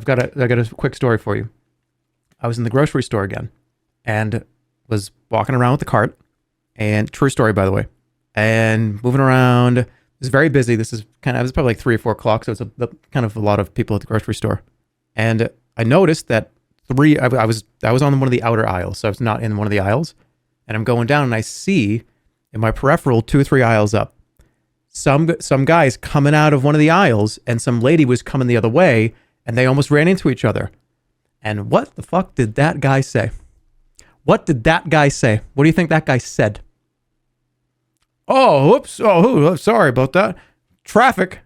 I got a quick story for you. I was in the grocery store again and was walking around with the cart, and true story, by the way, and moving around. It was very busy. This is it was probably like 3 or 4 o'clock. So it's kind of a lot of people at the grocery store. And I noticed that I was on one of the outer aisles. So I was not in one of the aisles, and I'm going down and I see in my peripheral 2 or 3 aisles up, some guys coming out of one of the aisles, and some lady was coming the other way, and they almost ran into each other. And what the fuck did that guy say? What did that guy say? What do you think that guy said? Oh, whoops. Oh, sorry about that. Traffic.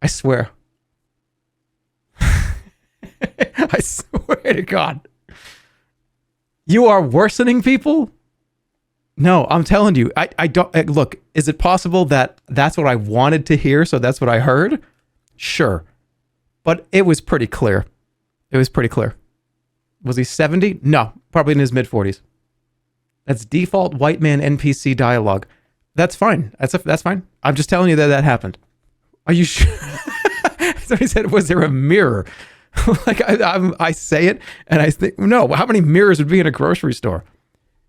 I swear. I swear to God. You are worsening people? No, I'm telling you. I don't... Look, is it possible that that's what I wanted to hear, so that's what I heard? Sure. But it was pretty clear. It was pretty clear. Was he 70? No, probably in his mid-40s. That's default white man NPC dialogue. That's fine. That's fine. I'm just telling you that happened. Are you sure? Somebody said, was there a mirror? Like, I say it, and I think, no, how many mirrors would be in a grocery store?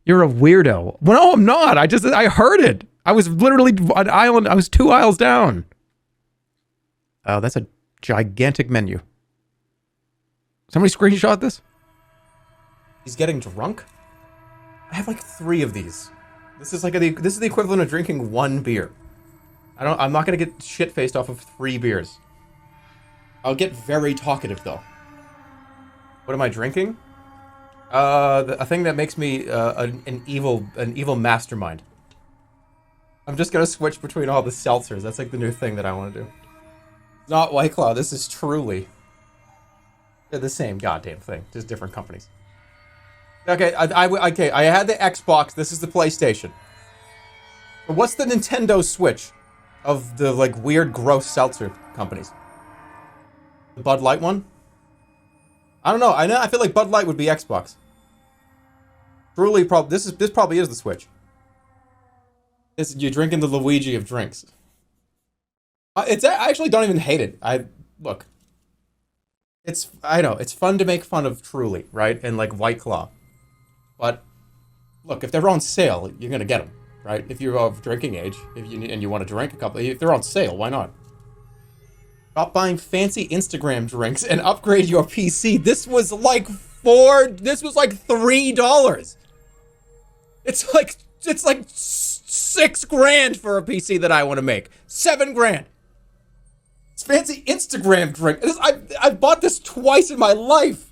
You're a weirdo. Well, no, I'm not. I heard it. I was literally an island. I was 2 aisles down. Oh, that's a gigantic menu. Somebody screenshot this? He's getting drunk? I have like 3 of these. This is the equivalent of drinking 1 beer. I'm not gonna get shit-faced off of 3 beers. I'll get very talkative though. What am I drinking? A thing that makes me an evil mastermind. I'm just gonna switch between all the seltzers. That's like the new thing that I want to do. It's not White Claw. This is Truly. They're the same goddamn thing, just different companies. Okay, I had the Xbox. This is the PlayStation. But what's the Nintendo Switch of the like weird, gross seltzer companies? The Bud Light one? I don't know. I feel like Bud Light would be Xbox. Truly, this probably is the Switch. You're drinking the Luigi of drinks. I actually don't even hate it. Look. I know it's fun to make fun of Truly, right? And like White Claw. But look, if they're on sale, you're gonna get them, right? If you're of drinking age, and you want to drink a couple, if they're on sale, why not? Stop buying fancy Instagram drinks and upgrade your PC. This was like $3. It's like $6,000 for a PC that I want to make. $7,000. It's fancy Instagram drink. I've bought this twice in my life.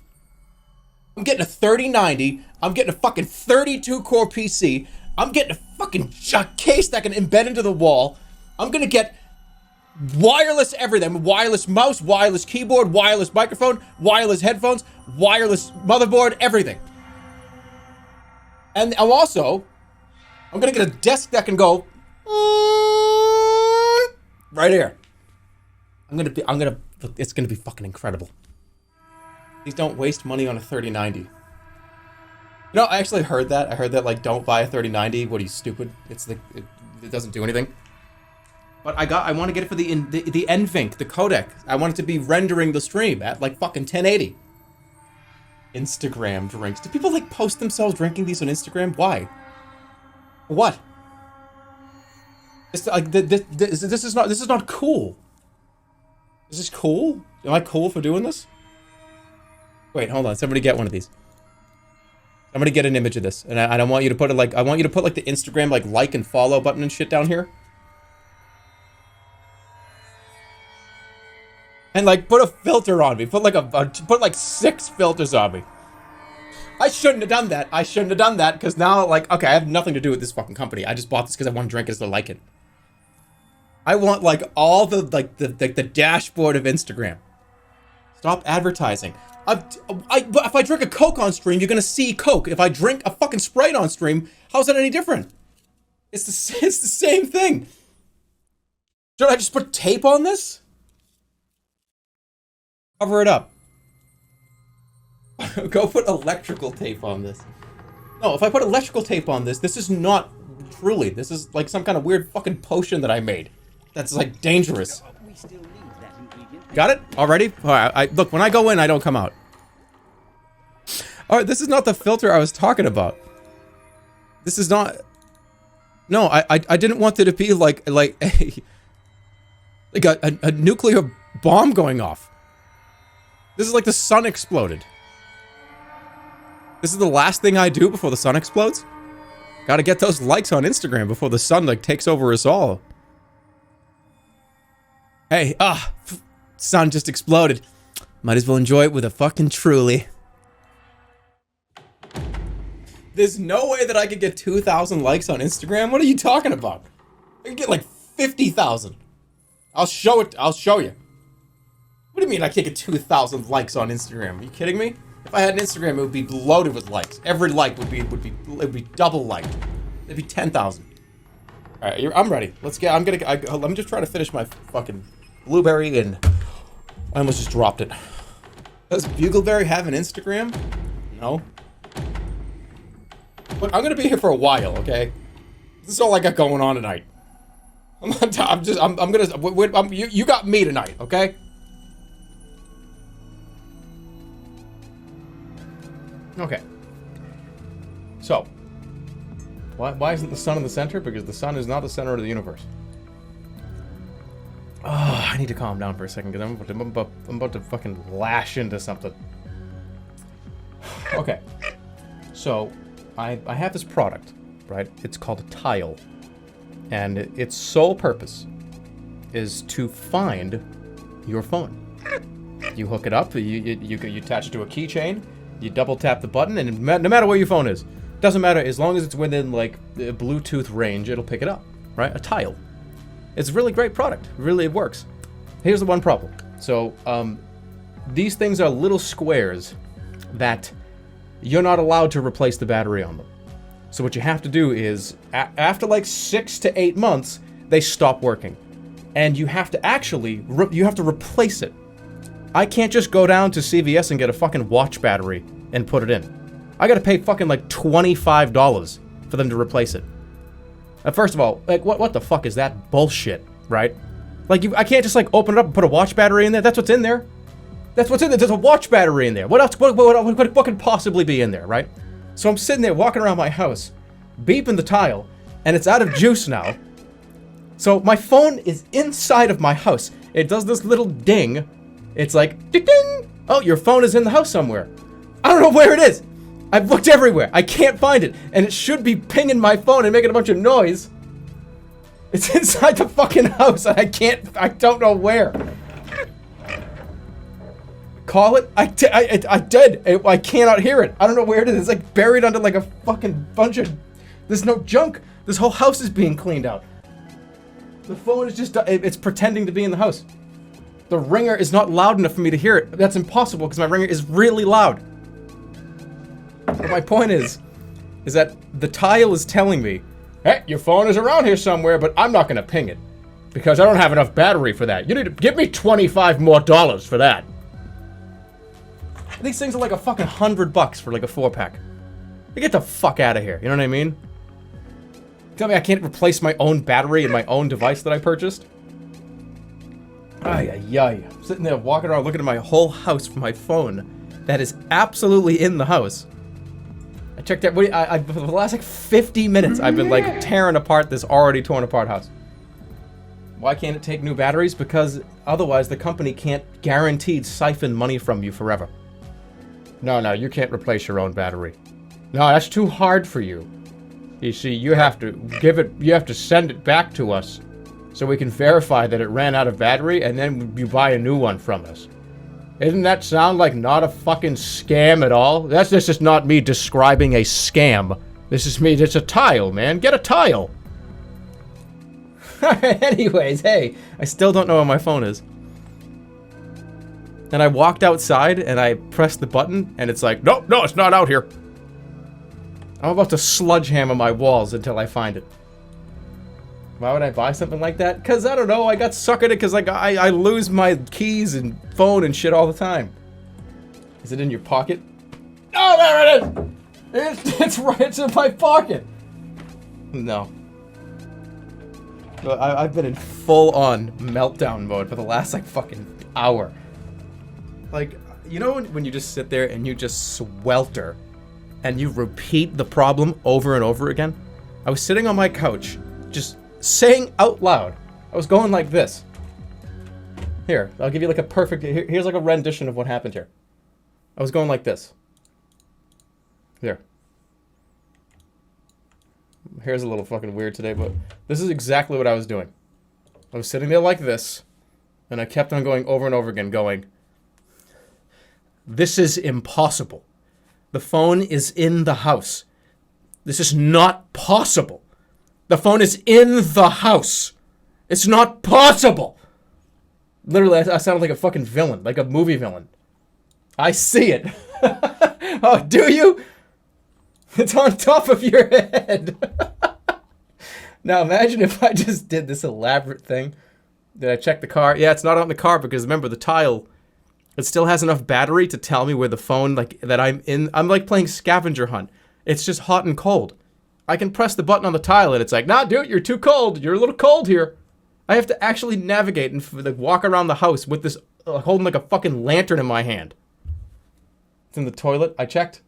I'm getting a 3090. I'm getting a fucking 32-core PC. I'm getting a fucking case that can embed into the wall. I'm gonna get wireless everything. Wireless mouse, wireless keyboard, wireless microphone, wireless headphones, wireless motherboard, everything. And I'm gonna get a desk that can go right here. It's gonna be fucking incredible. Please don't waste money on a 3090. You know, I actually heard that. I heard that, like, don't buy a 3090. What are you, stupid? It doesn't do anything. But I want to get it for the NVENC, the codec. I want it to be rendering the stream at, like, fucking 1080. Instagram drinks. Do people, like, post themselves drinking these on Instagram? Why? What? It's like, this is not cool. Is this cool? Am I cool for doing this? Wait, hold on. Somebody get one of these. Somebody get an image of this. And I want you to put it like, I want you to put like the Instagram like and follow button and shit down here. And like put a filter on me. Put like 6 filters on me. I shouldn't have done that. Because now, like, okay, I have nothing to do with this fucking company. I just bought this because I want to drink it as I like it. I want like all the dashboard of Instagram. Stop advertising. If I drink a Coke on stream, you're gonna see Coke. If I drink a fucking Sprite on stream, how's that any different? It's the same thing. Should I just put tape on this? Cover it up. Go put electrical tape on this. No, if I put electrical tape on this is not Truly. This is like some kind of weird fucking potion that I made. That's like dangerous. We still need that ingredient Got it? Already? Alright, look, when I go in, I don't come out. Alright, this is not the filter I was talking about. This is not... No, I didn't want it to be like a nuclear bomb going off. This is like the sun exploded. This is the last thing I do before the sun explodes? Gotta get those likes on Instagram before the sun, like, takes over us all. Hey, sun just exploded. Might as well enjoy it with a fucking Truly. There's no way that I could get 2,000 likes on Instagram. What are you talking about? I could get like 50,000. I'll show it. I'll show you. What do you mean I can't get 2,000 likes on Instagram? Are you kidding me? If I had an Instagram, it would be loaded with likes. Every like would be double liked. It'd be 10,000. All right, I'm ready. Let's get. Let me just try to finish my fucking blueberry, and I almost just dropped it. Does Bugleberry have an Instagram? No. But I'm gonna be here for a while, okay? This is all I got going on tonight. You got me tonight, okay? Okay. So, why isn't the sun in the center? Because the sun is not the center of the universe. Oh, I need to calm down for a second, because I'm about to fucking lash into something. Okay. So, I have this product, right? It's called a tile. And its sole purpose is to find your phone. You hook it up, you attach it to a keychain, you double tap the button, and no matter where your phone is, doesn't matter, as long as it's within, like, the Bluetooth range, it'll pick it up, right? A tile. It's a really great product. Really, it works. Here's the one problem. So, these things are little squares that you're not allowed to replace the battery on them. So what you have to do is, after like 6 to 8 months, they stop working. And you have to actually, you have to replace it. I can't just go down to CVS and get a fucking watch battery and put it in. I gotta pay fucking like $25 for them to replace it. First of all, like, what the fuck is that bullshit, right? Like, I can't just like open it up and put a watch battery in there. That's what's in there. That's what's in there. There's a watch battery in there. What else? What could possibly be in there, right? So I'm sitting there walking around my house, beeping the tile, and it's out of juice now. So my phone is inside of my house. It does this little ding. It's like, ding, ding. Oh, your phone is in the house somewhere. I don't know where it is. I've looked everywhere. I can't find it. And it should be pinging my phone and making a bunch of noise. It's inside the fucking house, and I don't know where. Call it? I did. I cannot hear it. I don't know where it is. It's like buried under like a fucking bunch of... There's no junk. This whole house is being cleaned out. The phone is just... It's pretending to be in the house. The ringer is not loud enough for me to hear it. That's impossible because my ringer is really loud. But my point is that the tile is telling me, hey, your phone is around here somewhere, but I'm not going to ping it because I don't have enough battery for that. You need to give me $25 more for that. These things are like a fucking $100 for like a 4-pack. Get the fuck out of here. You know what I mean? Tell me I can't replace my own battery in my own device that I purchased? Ay, ay, ay. I'm sitting there walking around looking at my whole house from my phone that is absolutely in the house. I checked out, for the last like 50 minutes, I've been like tearing apart this already torn apart house. Why can't it take new batteries? Because otherwise the company can't guaranteed siphon money from you forever. No, you can't replace your own battery. No, that's too hard for you. You see, you have to send it back to us so we can verify that it ran out of battery and then you buy a new one from us. Doesn't that sound like not a fucking scam at all? This is not me describing a scam. This is me, it's a tile, man. Get a tile. Anyways, hey, I still don't know where my phone is. And I walked outside and I pressed the button and it's like, no, it's not out here. I'm about to sludgehammer my walls until I find it. Why would I buy something like that? Because, I don't know, I got suckered it because I lose my keys and phone and shit all the time. Is it in your pocket? Oh, there it is! It's in my pocket! No. I've been in full-on meltdown mode for the last, like, fucking hour. Like, you know when you just sit there and you just swelter and you repeat the problem over and over again? I was sitting on my couch, just saying out loud. I was going like this. Here, I'll give you like a perfect, here's like a rendition of what happened here. I was going like this. Here. Hair's a little fucking weird today, but this is exactly what I was doing. I was sitting there like this, and I kept on going over and over again, going, this is impossible. The phone is in the house. This is not possible. The phone is in the house. It's not possible. Literally, I sounded like a fucking villain, like a movie villain. I see it. Oh, do you? It's on top of your head. Now imagine if I just did this elaborate thing. Did I check the car? Yeah, it's not on the car because remember the tile, it still has enough battery to tell me where the phone, like, that I'm in. I'm like playing scavenger hunt. It's just hot and cold. I can press the button on the tile and it's like, nah, dude, you're too cold. You're a little cold here. I have to actually navigate and like walk around the house with this, holding like a fucking lantern in my hand. It's in the toilet. I checked.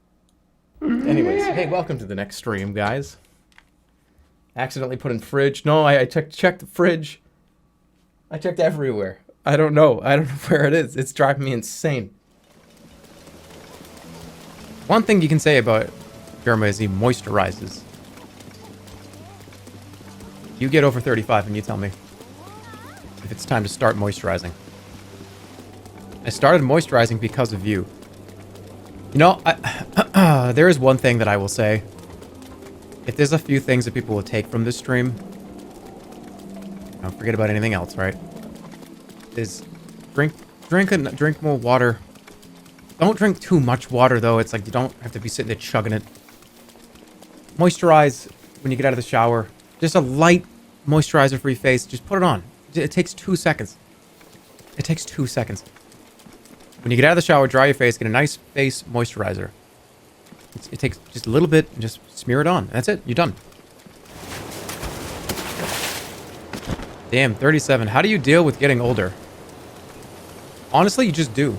Anyways, hey, welcome to the next stream, guys. Accidentally put in fridge. No, I checked the fridge. I checked everywhere. I don't know where it is. It's driving me insane. One thing you can say about Jerma is he moisturizes. You get over 35 and you tell me if it's time to start moisturizing. I started moisturizing because of you. You know, there is one thing that I will say. If there's a few things that people will take from this stream, don't forget about anything else, right? Is drink more water. Don't drink too much water, though. It's like you don't have to be sitting there chugging it. Moisturize when you get out of the shower. Just a light moisturizer for your face. Just put it on. It takes 2 seconds. It takes 2 seconds. When you get out of the shower, dry your face, get a nice face moisturizer. It takes just a little bit and just smear it on. That's it. You're done. Damn, 37. How do you deal with getting older? Honestly, you just do.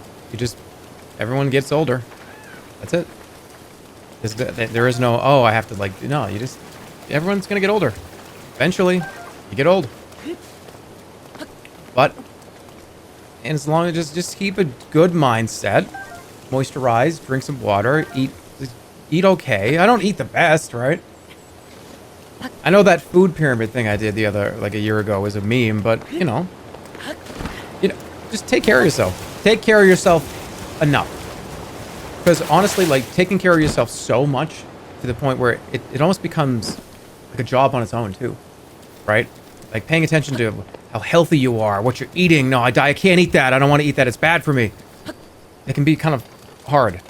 Everyone gets older. That's it. There is no, oh, I have to like, no, everyone's gonna get older. Eventually, you get old. But, and as long as just keep a good mindset, moisturize, drink some water, eat okay. I don't eat the best, right? I know that food pyramid thing I did a year ago was a meme, but you know, just take care of yourself. Take care of yourself enough. Because honestly, like taking care of yourself so much to the point where it almost becomes like a job on its own too, right? Like paying attention to how healthy you are, what you're eating. No, I can't eat that. I don't want to eat that. It's bad for me. It can be kind of hard.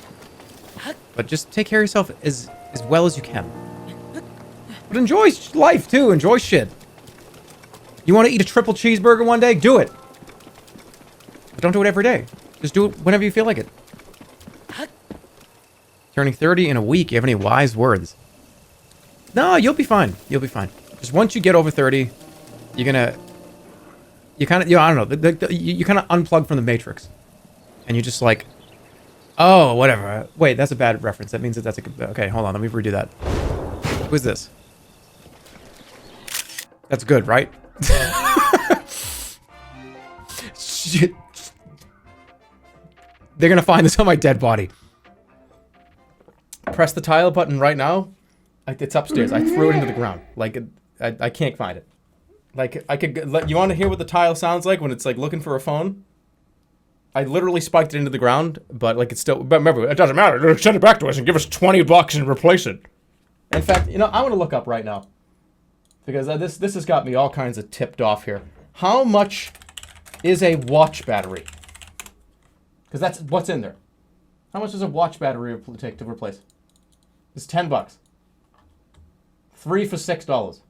But just take care of yourself as well as you can. But enjoy life too. Enjoy shit. You want to eat a triple cheeseburger one day? Do it. But don't do it every day. Just do it whenever you feel like it. Turning 30 in a week. You have any wise words? No, you'll be fine. You'll be fine. Just once you get over 30, you're gonna... You kind of... I don't know. You kind of unplug from the Matrix. And you just like... Oh, whatever. Wait, that's a bad reference. That means that's a good... Okay, hold on. Let me redo that. Who is this? That's good, right? Shit. They're gonna find this on my dead body. Press the tile button right now. It's upstairs. I threw it into the ground. Like, I can't find it. Like, I could... You want to hear what the tile sounds like when it's, like, looking for a phone? I literally spiked it into the ground, but, like, it's still... But remember, it doesn't matter. Send it back to us and give us $20 and replace it. In fact, you know, I want to look up right now. Because this has got me all kinds of tipped off here. How much is a watch battery? Because that's what's in there. How much does a watch battery take to replace? It's $10. 3 for $6.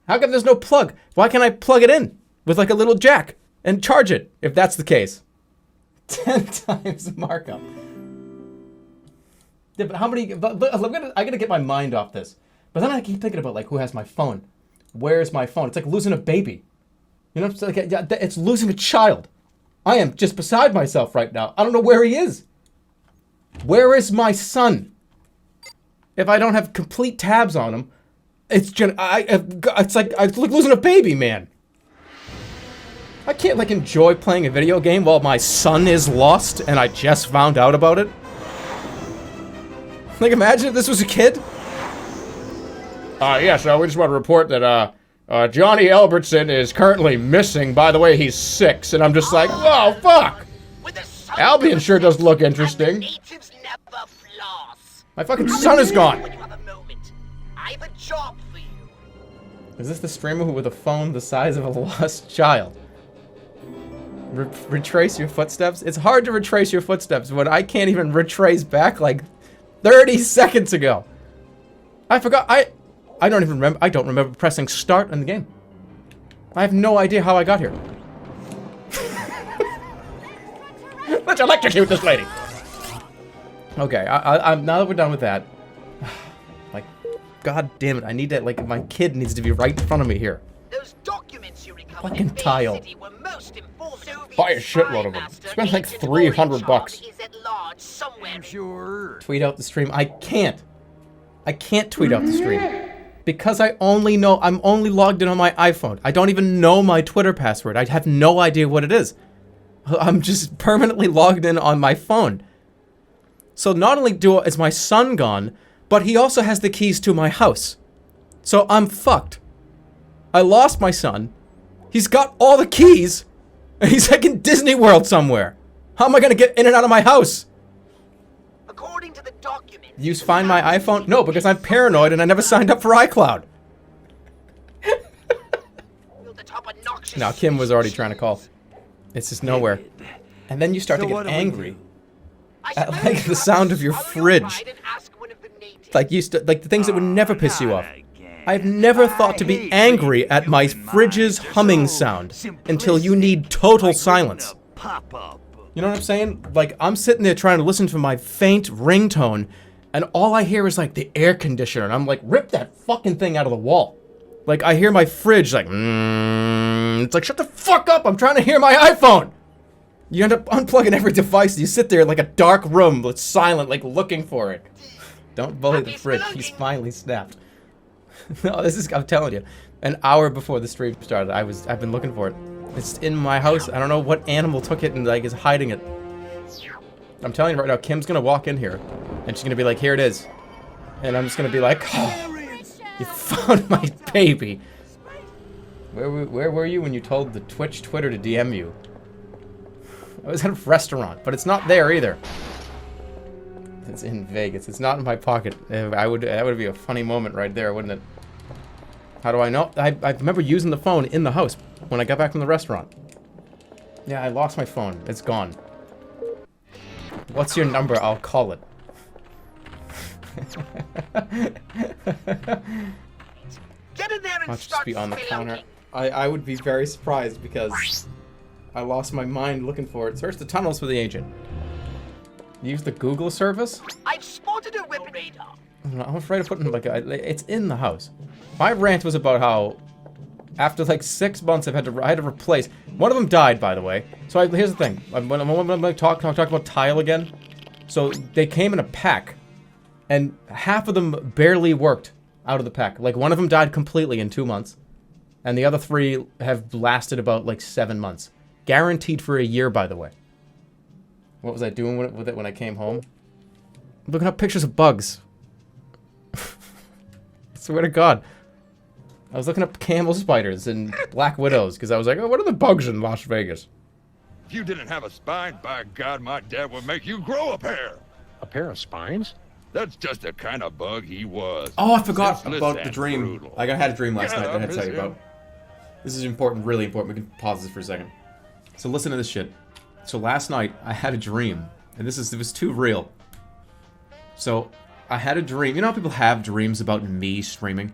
How come there's no plug? Why can't I plug it in with like a little jack and charge it if that's the case? 10 times markup. Yeah, but how many? But I gotta get my mind off this. But then I keep thinking about like who has my phone? Where's my phone? It's like losing a baby. You know, it's like it's losing a child. I am just beside myself right now. I don't know where he is. Where is my son? If I don't have complete tabs on him, it's like losing a baby, man. I can't like enjoy playing a video game while my son is lost and I just found out about it. Like, imagine if this was a kid. Yes, we just want to report that Johnny Albertson is currently missing. By the way, he's 6, and I'm just like, oh, fuck! Albion sure does look interesting. My fucking son is gone! Is this the streamer who with a phone the size of a lost child? Retrace your footsteps? It's hard to retrace your footsteps when I can't even retrace back like 30 seconds ago. I forgot, I don't even remember. I don't remember pressing start in the game. I have no idea how I got here. Let's electrocute this lady. Okay, I'm now that we're done with that. Like, god damn it! I need that. Like, my kid needs to be right in front of me here. Those documents you recovered fucking tile. Buy a shitload of them. Spend like $300. I'm sure. Tweet out the stream. I can't. I can't tweet out the stream. Because I'm only logged in on my iPhone. I don't even know my Twitter password. I have no idea what it is. I'm just permanently logged in on my phone. So not only is my son gone, but he also has the keys to my house. So I'm fucked. I lost my son. He's got all the keys. And he's like in Disney World somewhere. How am I gonna get in and out of my house? According to the document. You find my iPhone? No, because I'm paranoid and I never signed up for iCloud. No, Kim was already trying to call. It's just nowhere. And then you start to get angry at like the sound of your fridge. Like like the things that would never piss you off. I've never thought to be angry at my fridge's humming sound until you need total silence. You know what I'm saying? Like, I'm sitting there trying to listen to my faint ringtone, and all I hear is like the air conditioner, and I'm like, rip that fucking thing out of the wall. Like, I hear my fridge like, it's like, shut the fuck up, I'm trying to hear my iPhone! You end up unplugging every device, and you sit there in like a dark room that's silent, like looking for it. Don't bully the fridge, he's finally snapped. No, this is, I'm telling you, an hour before the stream started, I've been looking for it. It's in my house. I don't know what animal took it and like is hiding it. I'm telling you right now, Kim's gonna walk in here and she's gonna be like, here it is. And I'm just gonna be like, oh, you found my baby. Where were you when you told the Twitter to DM you? I was at a restaurant, but it's not there either. It's in Vegas. It's not in my pocket. That would be a funny moment right there, wouldn't it? How do I know? I remember using the phone in the house when I got back from the restaurant. Yeah, I lost my phone. It's gone. What's your number? I'll call it. Get in there and watch just be on the counter. I would be very surprised because I lost my mind looking for it. Search the tunnels for the agent. Use the Google service? I've spotted a weapon radar. I'm afraid of putting like it's in the house. My rant was about how after like 6 months I had to replace. One of them died, by the way. So here's the thing. When I talk about tile again. So they came in a pack, and half of them barely worked out of the pack. Like one of them died completely in 2 months, and the other 3 have lasted about like 7 months. Guaranteed for a year, by the way. What was I doing with it when I came home? Looking up pictures of bugs. I swear to God. I was looking up camel spiders and black widows because I was like, oh, what are the bugs in Las Vegas? If you didn't have a spine, by God, my dad would make you grow a pair. A pair of spines? That's just the kind of bug he was. Oh, I forgot about the dream. Brutal. Like, I had a dream last night that I had to tell you about. This is important, really important. We can pause this for a second. So listen to this shit. So last night, I had a dream. And it was too real. So, I had a dream. You know how people have dreams about me streaming?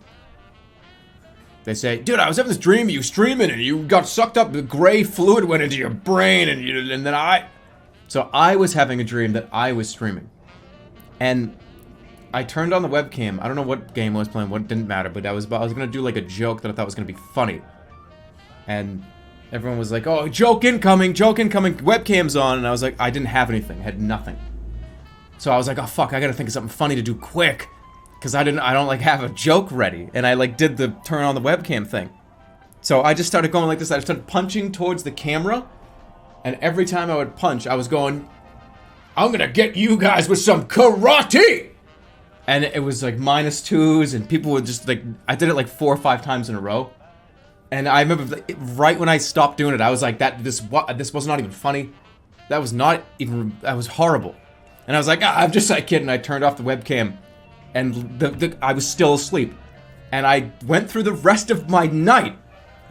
They say, dude, I was having this dream of you streaming and you got sucked up, the gray fluid went into your brain and then I... So I was having a dream that I was streaming. And I turned on the webcam. I don't know what game I was playing, what didn't matter, but I was gonna do like a joke that I thought was gonna be funny. And everyone was like, "Oh, joke incoming, webcam's on," and I was like, I didn't have anything, I had nothing. So I was like, oh fuck, I gotta think of something funny to do quick, because I don't like have a joke ready, and I like did the turn on the webcam thing. So I just started going like this. I started punching towards the camera, and every time I would punch, I was going, "I'm gonna get you guys with some karate!" And it was like -2s, and people would just like, I did it like 4 or 5 times in a row. And I remember right when I stopped doing it, I was like, this was not even funny. That was horrible. And I was like, I'm just like kidding. I turned off the webcam, and I was still asleep. And I went through the rest of my night,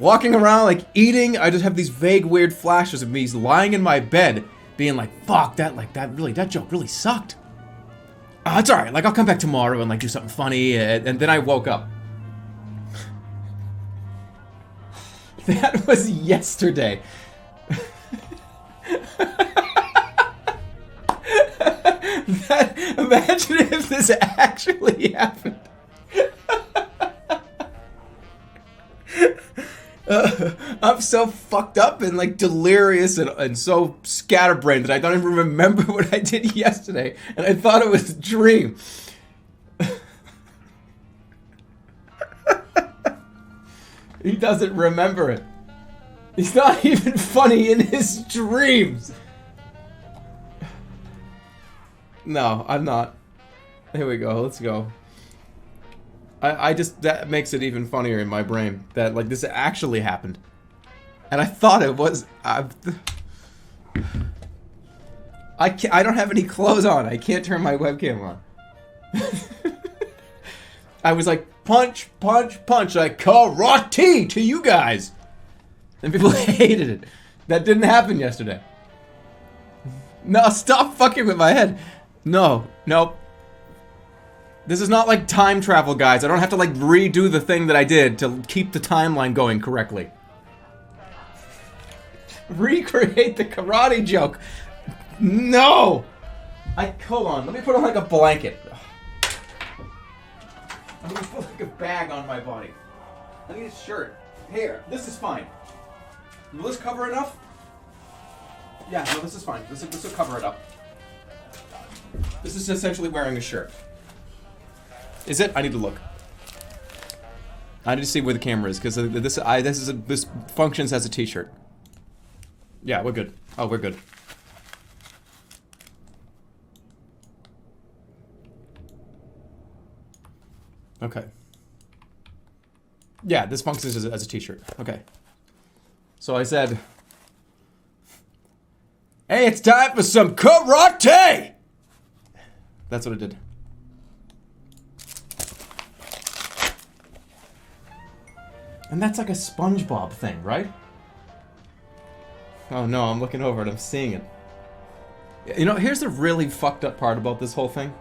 walking around, like eating. I just have these vague, weird flashes of me lying in my bed, being like, fuck, that joke really sucked. It's alright, like I'll come back tomorrow and like do something funny, and then I woke up. That was yesterday. Imagine if this actually happened. I'm so fucked up and like delirious and so scatterbrained that I don't even remember what I did yesterday, and I thought it was a dream. He doesn't remember it. He's not even funny in his dreams. No, I'm not. Here we go, let's go. I just, that makes it even funnier in my brain that like this actually happened. And I thought it was, I don't have any clothes on. I can't turn my webcam on. I was like, punch, punch, punch, like karate to you guys. And people hated it. That didn't happen yesterday. No, stop fucking with my head. No, nope. This is not like time travel, guys. I don't have to like redo the thing that I did to keep the timeline going correctly. Recreate the karate joke. No! Hold on, let me put on like a blanket. I'm gonna put like a bag on my body. I need a shirt. Here, this is fine. Will this cover enough? Yeah, no, this is fine. This will cover it up. This is essentially wearing a shirt. Is it? I need to look. I need to see where the camera is, because this functions as a t-shirt. Yeah, we're good. Oh, we're good. Okay. Yeah, this functions as a t-shirt. Okay. So I said, hey, it's time for some karate! That's what I did. And that's like a SpongeBob thing, right? Oh no, I'm looking over it, I'm seeing it. You know, here's the really fucked up part about this whole thing.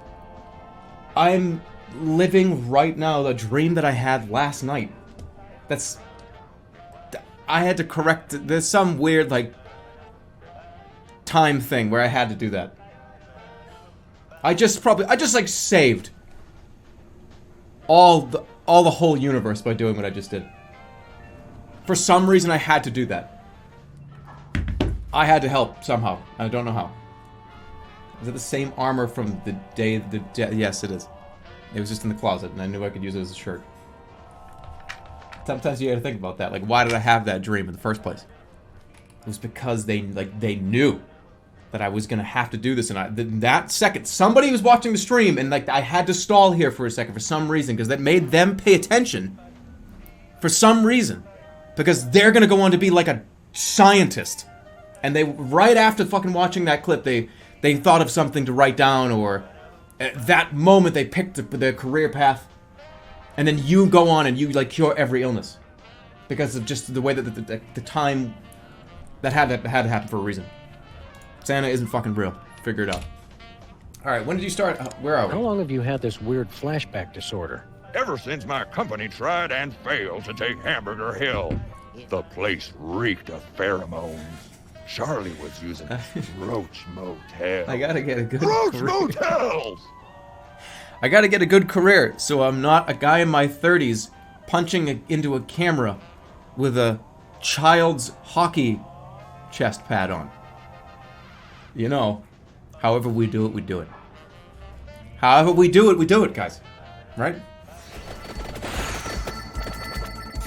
I'm living right now the dream that I had last night. I had to correct, there's some weird, like, time thing where I had to do that. I just like saved all the whole universe by doing what I just did. For some reason, I had to do that. I had to help somehow. I don't know how. Is it the same armor from the day? Yes, it is. It was just in the closet, and I knew I could use it as a shirt. Sometimes you gotta think about that. Like, why did I have that dream in the first place? It was because they knew that I was gonna have to do this, and that second, somebody was watching the stream, and like I had to stall here for a second for some reason, because that made them pay attention. For some reason. Because they're gonna go on to be like a scientist. And they, right after fucking watching that clip, they thought of something to write down, or at that moment they picked their career path. And then you go on and you like cure every illness. Because of just the way that the time that had to happen for a reason. Santa isn't fucking real. Figure it out. Alright, when did you start? Where are we? How long have you had this weird flashback disorder? Ever since my company tried and failed to take Hamburger Hill, the place reeked of pheromones. Charlie was using Roach Motel. I gotta get a good Roach career. Motels! I gotta get a good career, so I'm not a guy in my 30s punching into a camera with a child's hockey chest pad on. You know, however we do it, we do it. However we do it, guys. Right?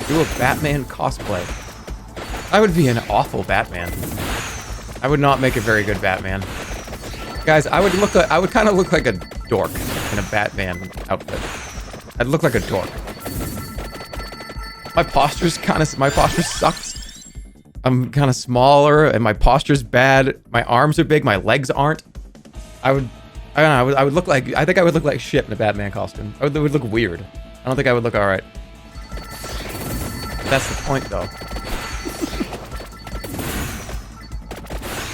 Do a Batman cosplay. I would be an awful Batman. I would not make a very good Batman. Guys, I would kind of look like a dork in a Batman outfit. I'd look like a dork. My posture sucks. I'm kind of smaller and my posture's bad. My arms are big, my legs aren't. I don't know, I would look like, I think I would look like shit in a Batman costume. It would look weird. I don't think I would look alright. That's the point though.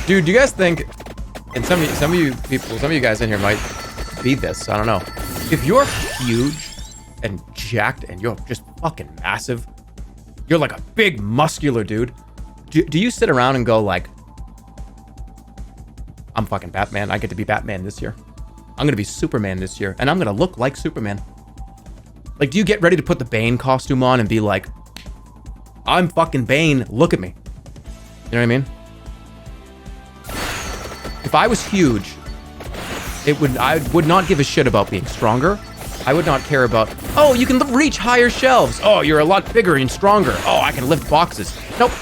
Dude, do you guys think, and some of you guys in here might be this, I don't know. If you're huge and jacked and you're just fucking massive, you're like a big muscular dude, do you sit around and go like, I'm fucking Batman, I get to be Batman this year. I'm gonna be Superman this year, and I'm gonna look like Superman. Like, do you get ready to put the Bane costume on and be like, I'm fucking Bane, look at me. You know what I mean? If I was huge, I would not give a shit about being stronger. I would not care about, oh, you can reach higher shelves. Oh, you're a lot bigger and stronger. Oh, I can lift boxes. Nope.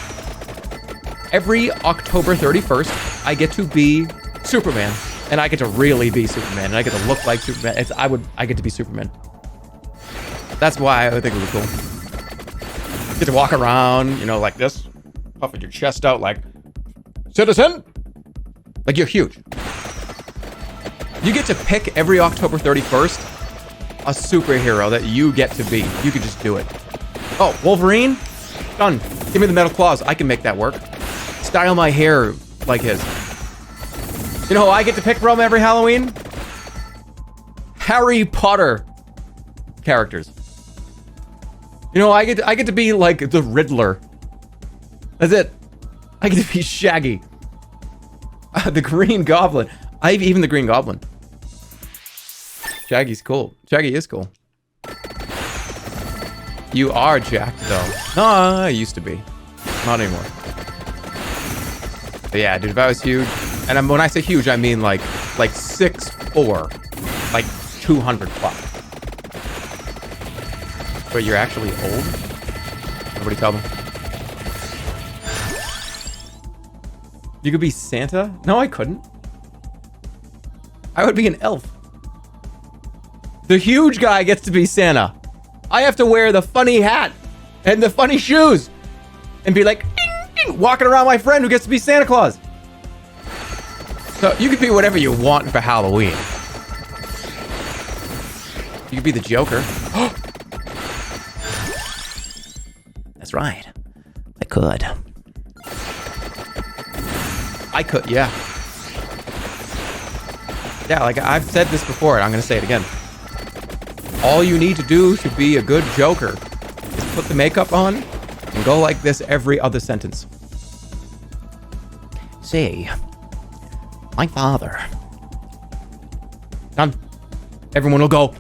Every October 31st, I get to be Superman. And I get to really be Superman. And I get to look like Superman. I get to be Superman. That's why I think it was cool. Get to walk around, you know, like this. Puffing your chest out like, citizen. Like, you're huge. You get to pick every October 31st a superhero that you get to be. You can just do it. Oh, Wolverine? Done. Give me the metal claws. I can make that work. Style my hair like his. You know who I get to pick from every Halloween? Harry Potter characters. You know, I get to be like the Riddler. That's it. I get to be Shaggy. The Green Goblin. Even the Green Goblin. Shaggy's cool. Shaggy is cool. You are jacked though. No, I used to be. Not anymore. But yeah, dude, if I was huge, and when I say huge, I mean like 6'4", like 200 plus. But you're actually old? Nobody tell them. You could be Santa? No, I couldn't. I would be an elf. The huge guy gets to be Santa. I have to wear the funny hat and the funny shoes and be like, ding, ding, walking around my friend who gets to be Santa Claus. So you could be whatever you want for Halloween. You could be the Joker. That's right. I could. Yeah. Yeah, like I've said this before, and I'm gonna say it again. All you need to do to be a good Joker is put the makeup on and go like this every other sentence. See, my father. Done. Everyone will go.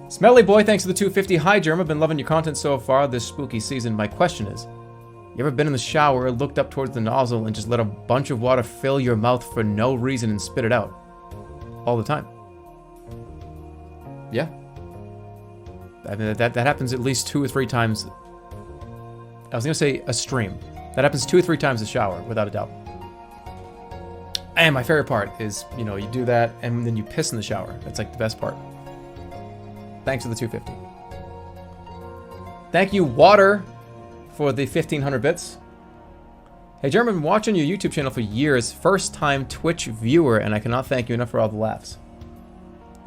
Smelly Boy, thanks for the 250. Hi, Jerma. Been loving your content so far this spooky season. My question is, you ever been in the shower, looked up towards the nozzle, and just let a bunch of water fill your mouth for no reason and spit it out? All the time. Yeah. I mean, that happens at least 2 or 3 times. I was gonna say a stream. That happens 2 or 3 times a shower, without a doubt. And my favorite part is, you know, you do that and then you piss in the shower. That's like the best part. Thanks for the 250. Thank you, Water, for the 1500 bits. Hey, Jeremy, I've been watching your YouTube channel for years. First time Twitch viewer, and I cannot thank you enough for all the laughs.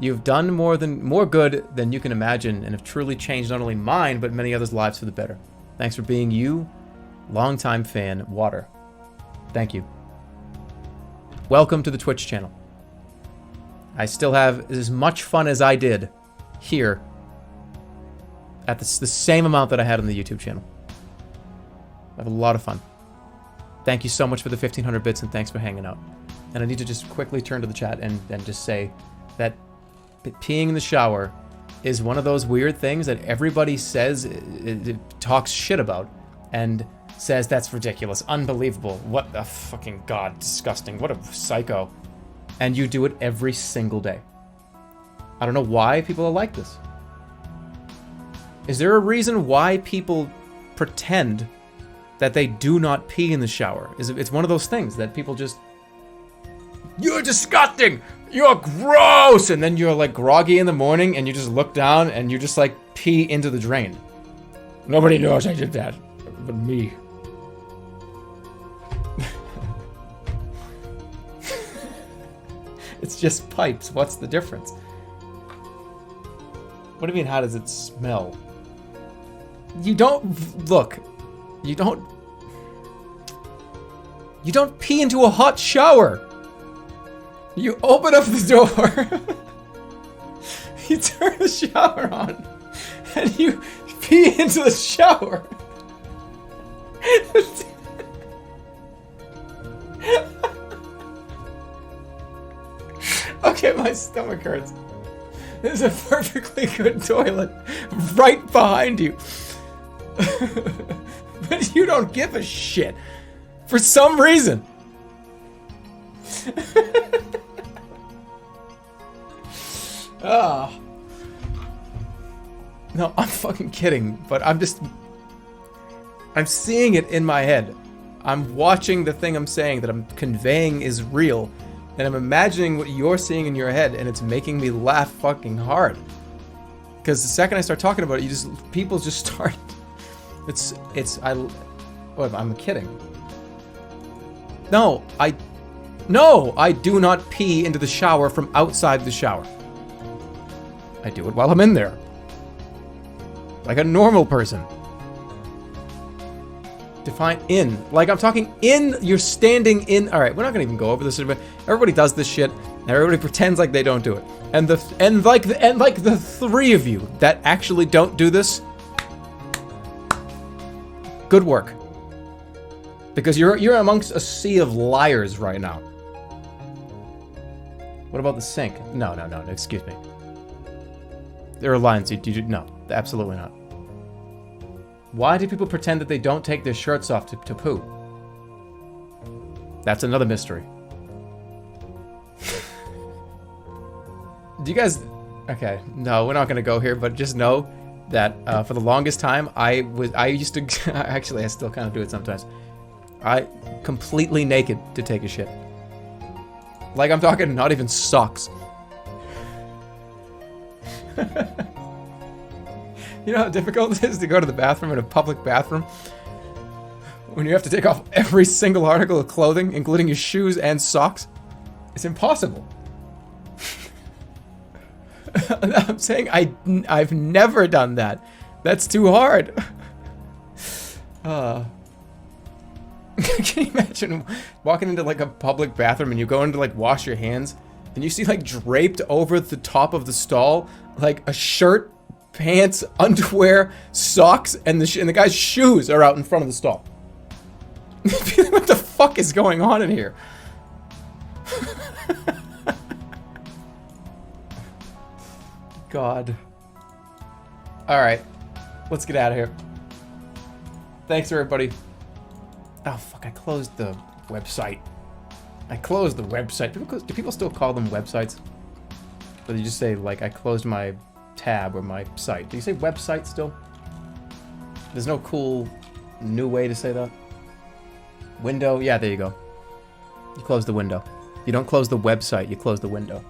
You've done more good than you can imagine, and have truly changed not only mine, but many others' lives for the better. Thanks for being you, longtime fan, Water. Thank you. Welcome to the Twitch channel. I still have as much fun as I did here at the same amount that I had on the YouTube channel. I have a lot of fun. Thank you so much for the 1500 bits, and thanks for hanging out. And I need to just quickly turn to the chat and just say that peeing in the shower is one of those weird things that everybody says, talks shit about, and says that's ridiculous, unbelievable, what the fucking god, disgusting, what a psycho. And you do it every single day. I don't know why people are like this. Is there a reason why people pretend that they do not pee in the shower? It's one of those things that people just, you're disgusting, you're gross, and then you're like groggy in the morning and you just look down and you just like pee into the drain. Nobody knows I did that, but me. It's just pipes, what's the difference? What do you mean, how does it smell? You don't, look, you don't pee into a hot shower. You open up the door, you turn the shower on, and you pee into the shower. Okay, my stomach hurts. There's a perfectly good toilet right behind you. But you don't give a shit. For some reason. Ah. No, I'm fucking kidding, but I'm seeing it in my head. I'm watching the thing I'm saying that I'm conveying is real, and I'm imagining what you're seeing in your head, and it's making me laugh fucking hard. Because the second I start talking about it, people just start. I'm kidding. No, I do not pee into the shower from outside the shower. I do it while I'm in there. Like a normal person. Define in. Like I'm talking in, you're standing in. Alright, we're not gonna even go over this. Everybody does this shit. And everybody pretends like they don't do it. And like the three of you that actually don't do this, good work. Because you're amongst a sea of liars right now. What about the sink? No, excuse me. There are lines no, absolutely not. Why do people pretend that they don't take their shirts off to poo? That's another mystery. Do you guys... Okay, no, we're not gonna go here, but just know that for the longest time, I used to... Actually, I still kind of do it sometimes. I completely naked to take a shit. Like I'm talking not even socks. You know how difficult it is to go to the bathroom in a public bathroom? When you have to take off every single article of clothing, including your shoes and socks? It's impossible. I'm saying I've never done that. That's too hard. Can you imagine walking into like a public bathroom and you go in to like wash your hands and you see like draped over the top of the stall like a shirt, pants, underwear, socks, and the guy's shoes are out in front of the stall. What the fuck is going on in here? God. Alright. Let's get out of here. Thanks, everybody. Oh, fuck. I closed the website. Do people still call them websites? Or do you just say, like, I closed my tab or my site? Do you say website still? There's no cool new way to say that? Window? Yeah, there you go. You close the window. You don't close the website, you close the window.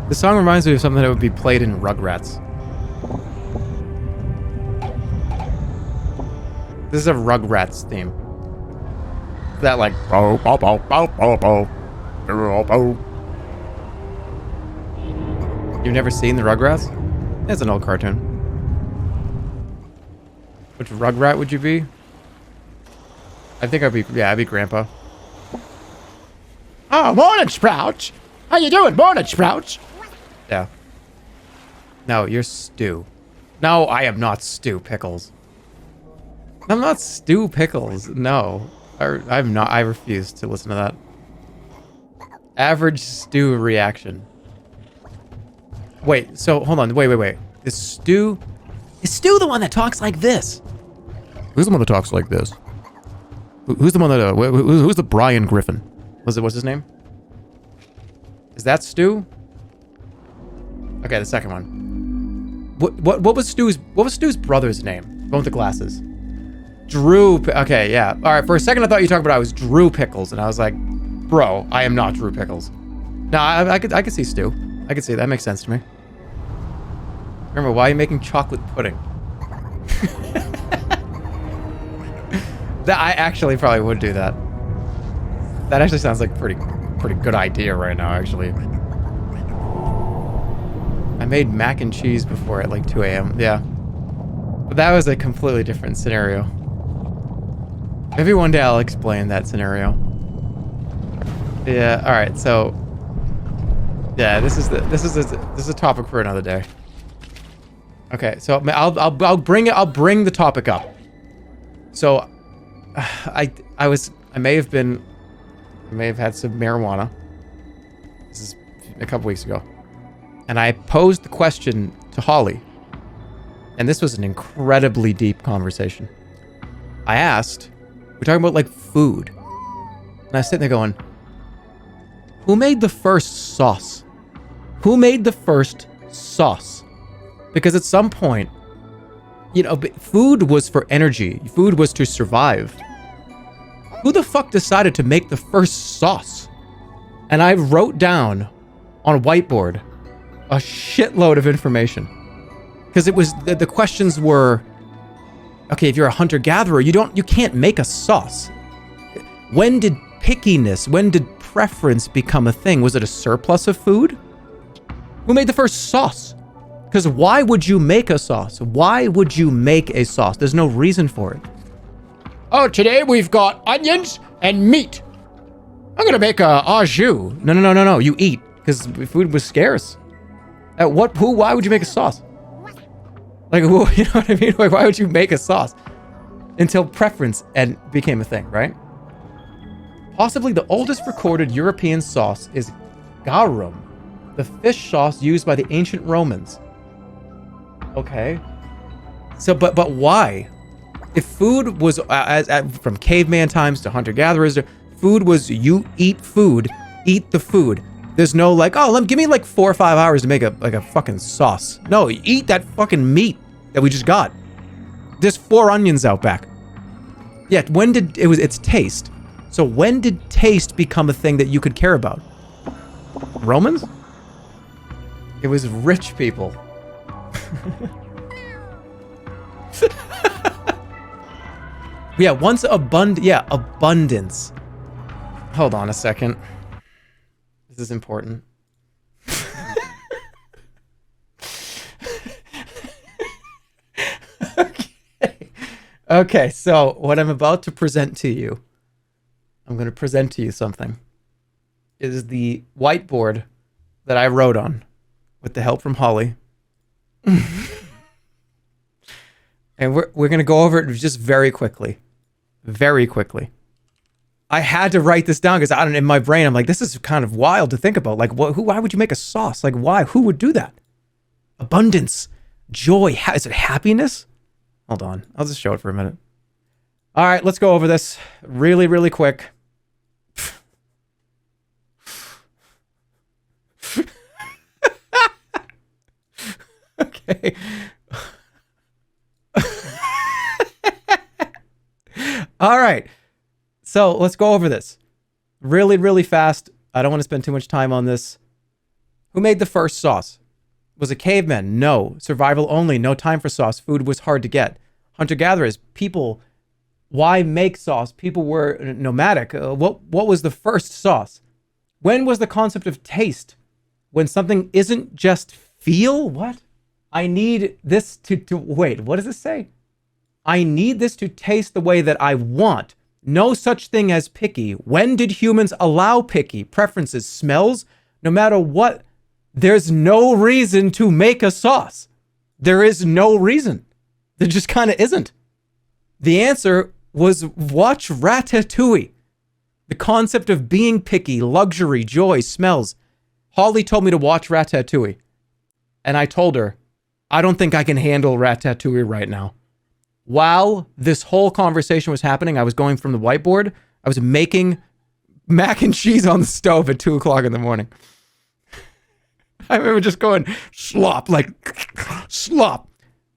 The song reminds me of something that would be played in Rugrats. This is a Rugrats theme. That like... You've never seen the Rugrats? That's an old cartoon. Which Rugrat would you be? I think I'd be Grandpa. Oh, morning, Sprouts! How you doing, morning, Sprouts? Yeah. No, you're Stu. No, I am not Stu Pickles. I'm not Stu Pickles. No. I'm not. I refuse to listen to that. Average Stu reaction. Wait, so hold on. Wait. Is Stu the one that talks like this? Who's the one that talks like this? Who's the one that, who's the Brian Griffin? What's his name? Is that Stu? Okay, the second one. What was Stu's brother's name? The one with the glasses. Drew. Okay, yeah. All right. For a second, I thought you were talking about I was Drew Pickles, and I was like, bro, I am not Drew Pickles. No, I could see Stu. I could see that makes sense to me. Remember, why are you making chocolate pudding? I actually probably would do that. That actually sounds like pretty good idea right now, actually. I made mac and cheese before at like 2 a.m. Yeah. But that was a completely different scenario. Maybe one day I'll explain that scenario. Yeah, alright, so yeah, this is a topic for another day. Okay, so I'll bring the topic up. So I may have had some marijuana. This is a couple weeks ago. And I posed the question to Holly. And this was an incredibly deep conversation. I asked, we're talking about like food. And I was sitting there going, who made the first sauce? Who made the first sauce? Because at some point, you know, food was for energy. Food was to survive. Who the fuck decided to make the first sauce? And I wrote down on a whiteboard a shitload of information. Because it was, the questions were, okay, if you're a hunter-gatherer, you can't make a sauce. When did preference become a thing? Was it a surplus of food? Who made the first sauce? Because why would you make a sauce? Why would you make a sauce? There's no reason for it. Oh, today we've got onions and meat. I'm gonna make a au jus. No. You eat, because food was scarce. Why would you make a sauce? Like, you know what I mean? Like, why would you make a sauce? Until preference became a thing, right? Possibly the oldest recorded European sauce is garum, the fish sauce used by the ancient Romans. Okay. So, but why? If food was, from caveman times to hunter-gatherers, food was you eat food, eat the food. There's no like, oh, give me like 4 or 5 hours to make a fucking sauce. No, eat that fucking meat that we just got. There's 4 onions out back. Yeah, it's taste. So when did taste become a thing that you could care about? Romans? It was rich people. Yeah, abundance. Hold on a second. This is important. Okay, so what I'm about to present to you, I'm going to present to you something, is the whiteboard that I wrote on with the help from Holly. And we're going to go over it just very quickly. Very quickly. I had to write this down because in my brain, I'm like, this is kind of wild to think about. Like, why would you make a sauce? Like, why? Who would do that? Abundance, joy. Is it happiness? Hold on. I'll just show it for a minute. All right, let's go over this really, really quick. Okay. All right. So let's go over this really, really fast. I don't want to spend too much time on this. Who made the first sauce? Was it cavemen? No. Survival only. No time for sauce. Food was hard to get. Hunter-gatherers. People. Why make sauce? People were nomadic. What was the first sauce? When was the concept of taste? When something isn't just feel? What? I need this to wait, what does it say? I need this to taste the way that I want. No such thing as picky. When did humans allow picky preferences, smells? No matter what, there's no reason to make a sauce. There is no reason. There just kind of isn't. The answer was watch Ratatouille. The concept of being picky, luxury, joy, smells. Holly told me to watch Ratatouille. And I told her, I don't think I can handle Ratatouille right now. While this whole conversation was happening, I was going from the whiteboard. I was making mac and cheese on the stove at 2 o'clock in the morning. I remember just going slop, like slop.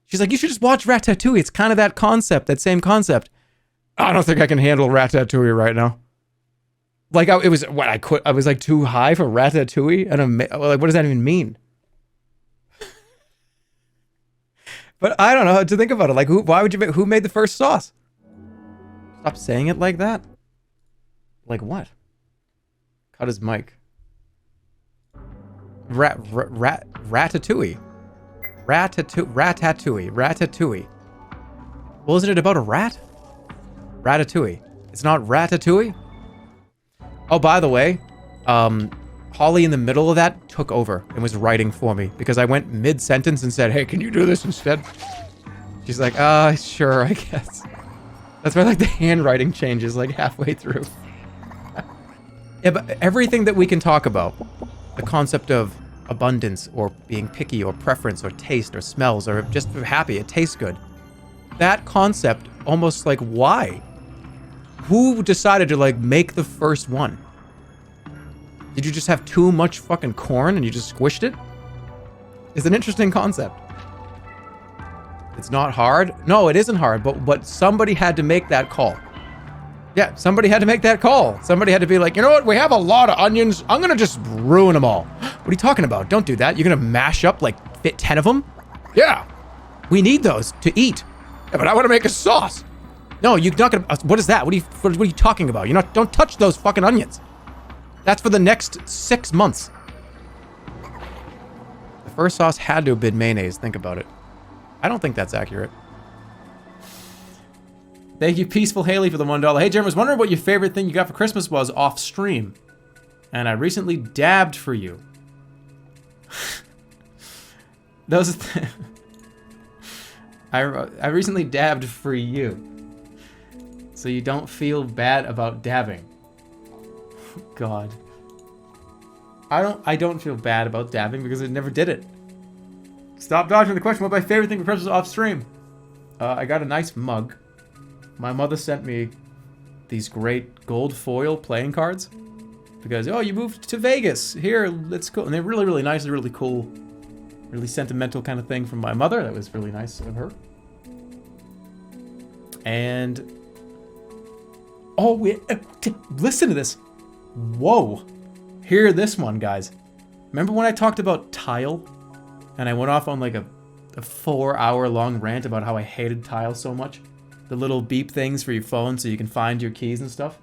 She's like, you should just watch Ratatouille. It's kind of that concept, that same concept. I don't think I can handle Ratatouille right now. Like it was what I quit. I was like too high for Ratatouille, and I'm like, what does that even mean? But I don't know how to think about it. Like, who made the first sauce? Stop saying it like that. Like what? Cut his mic. Ratatouille. Ratatouille. Well, isn't it about a rat? Ratatouille. It's not Ratatouille? Oh, by the way, Holly in the middle of that took over and was writing for me because I went mid-sentence and said, hey, can you do this instead? She's like, sure, I guess. That's why like the handwriting changes like halfway through. Yeah, but everything that we can talk about, the concept of abundance or being picky or preference or taste or smells or just happy, it tastes good. That concept, almost like why? Who decided to like make the first one? Did you just have too much fucking corn and you just squished it? It's an interesting concept. It's not hard. No, it isn't hard, but somebody had to make that call. Yeah, somebody had to make that call. Somebody had to be like, you know what? We have a lot of onions. I'm gonna just ruin them all. What are you talking about? Don't do that. You're gonna mash up like 10 of them? Yeah. We need those to eat. Yeah, but I want to make a sauce. No, you're not gonna. What is that? What are you talking about? You're not. Don't touch those fucking onions. That's for the next 6 months. The first sauce had to have been mayonnaise. Think about it. I don't think that's accurate. Thank you, Peaceful Haley, for the $1. Hey, Jeremy, I was wondering what your favorite thing you got for Christmas was off stream. And I recently dabbed for you. I recently dabbed for you. So you don't feel bad about dabbing. God. I don't feel bad about dabbing because I never did it. Stop dodging the question. What my favorite thing for Christmas off stream? I got a nice mug. My mother sent me these great gold foil playing cards because, oh, you moved to Vegas. Here, let's go. And they're really, really nice. They're really cool. Really sentimental kind of thing from my mother. That was really nice of her. And oh, listen to this. Whoa. Hear this one, guys. Remember when I talked about tile? And I went off on like a 4-hour-long rant about how I hated tile so much? The little beep things for your phone so you can find your keys and stuff.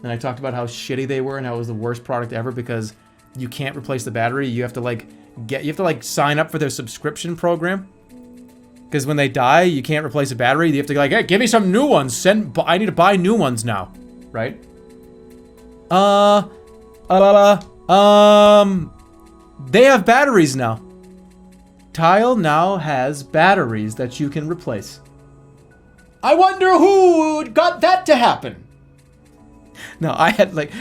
And I talked about how shitty they were and how it was the worst product ever because you can't replace the battery. You have to sign up for their subscription program. Because when they die, you can't replace a battery. You have to like, hey, give me some new ones. I need to buy new ones now, right? They have batteries now. Tile now has batteries that you can replace. I wonder who got that to happen. No, I had like,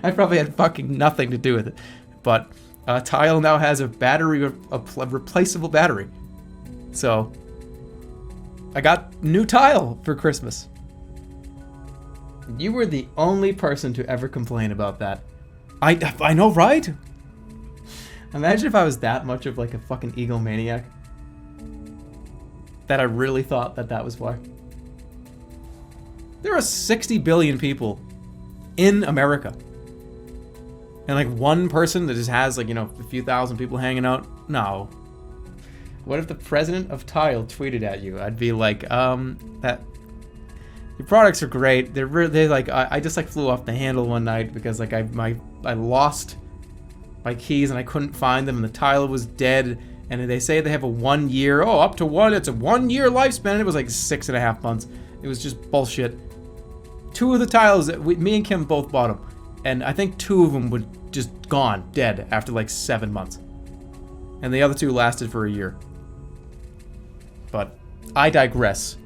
I probably had fucking nothing to do with it. But Tile now has a battery, a replaceable battery. So, I got new Tile for Christmas. You were the only person to ever complain about that. I know, right? Imagine if I was that much of like a fucking egomaniac. That I really thought that was why. There are 60 billion people in America. And like one person that just has like, a few thousand people hanging out? No. What if the president of Tile tweeted at you? I'd be like, that your products are great. They're like, I just like flew off the handle one night because like I lost my keys and I couldn't find them and the Tile was dead. And they say they have a 1 year, it's a 1 year lifespan. And it was like 6.5 months. It was just bullshit. 2 of the Tiles, me and Kim both bought them. And I think 2 of them were just gone, dead, after like 7 months. And the other 2 lasted for a year. But I digress.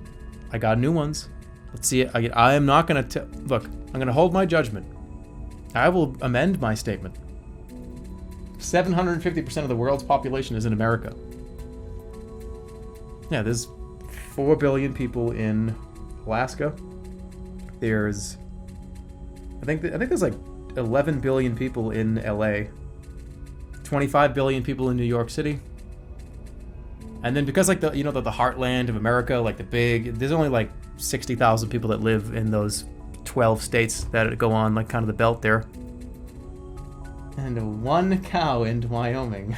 I got new ones. Let's see. I am not going to... Look, I'm going to hold my judgment. I will amend my statement. 750% of the world's population is in America. Yeah, there's 4 billion people in Alaska. There's, I think there's like 11 billion people in LA. 25 billion people in New York City. And then because like the heartland of America, like there's only like 60,000 people that live in those 12 states that go on like kind of the belt there. And 1 cow in Wyoming.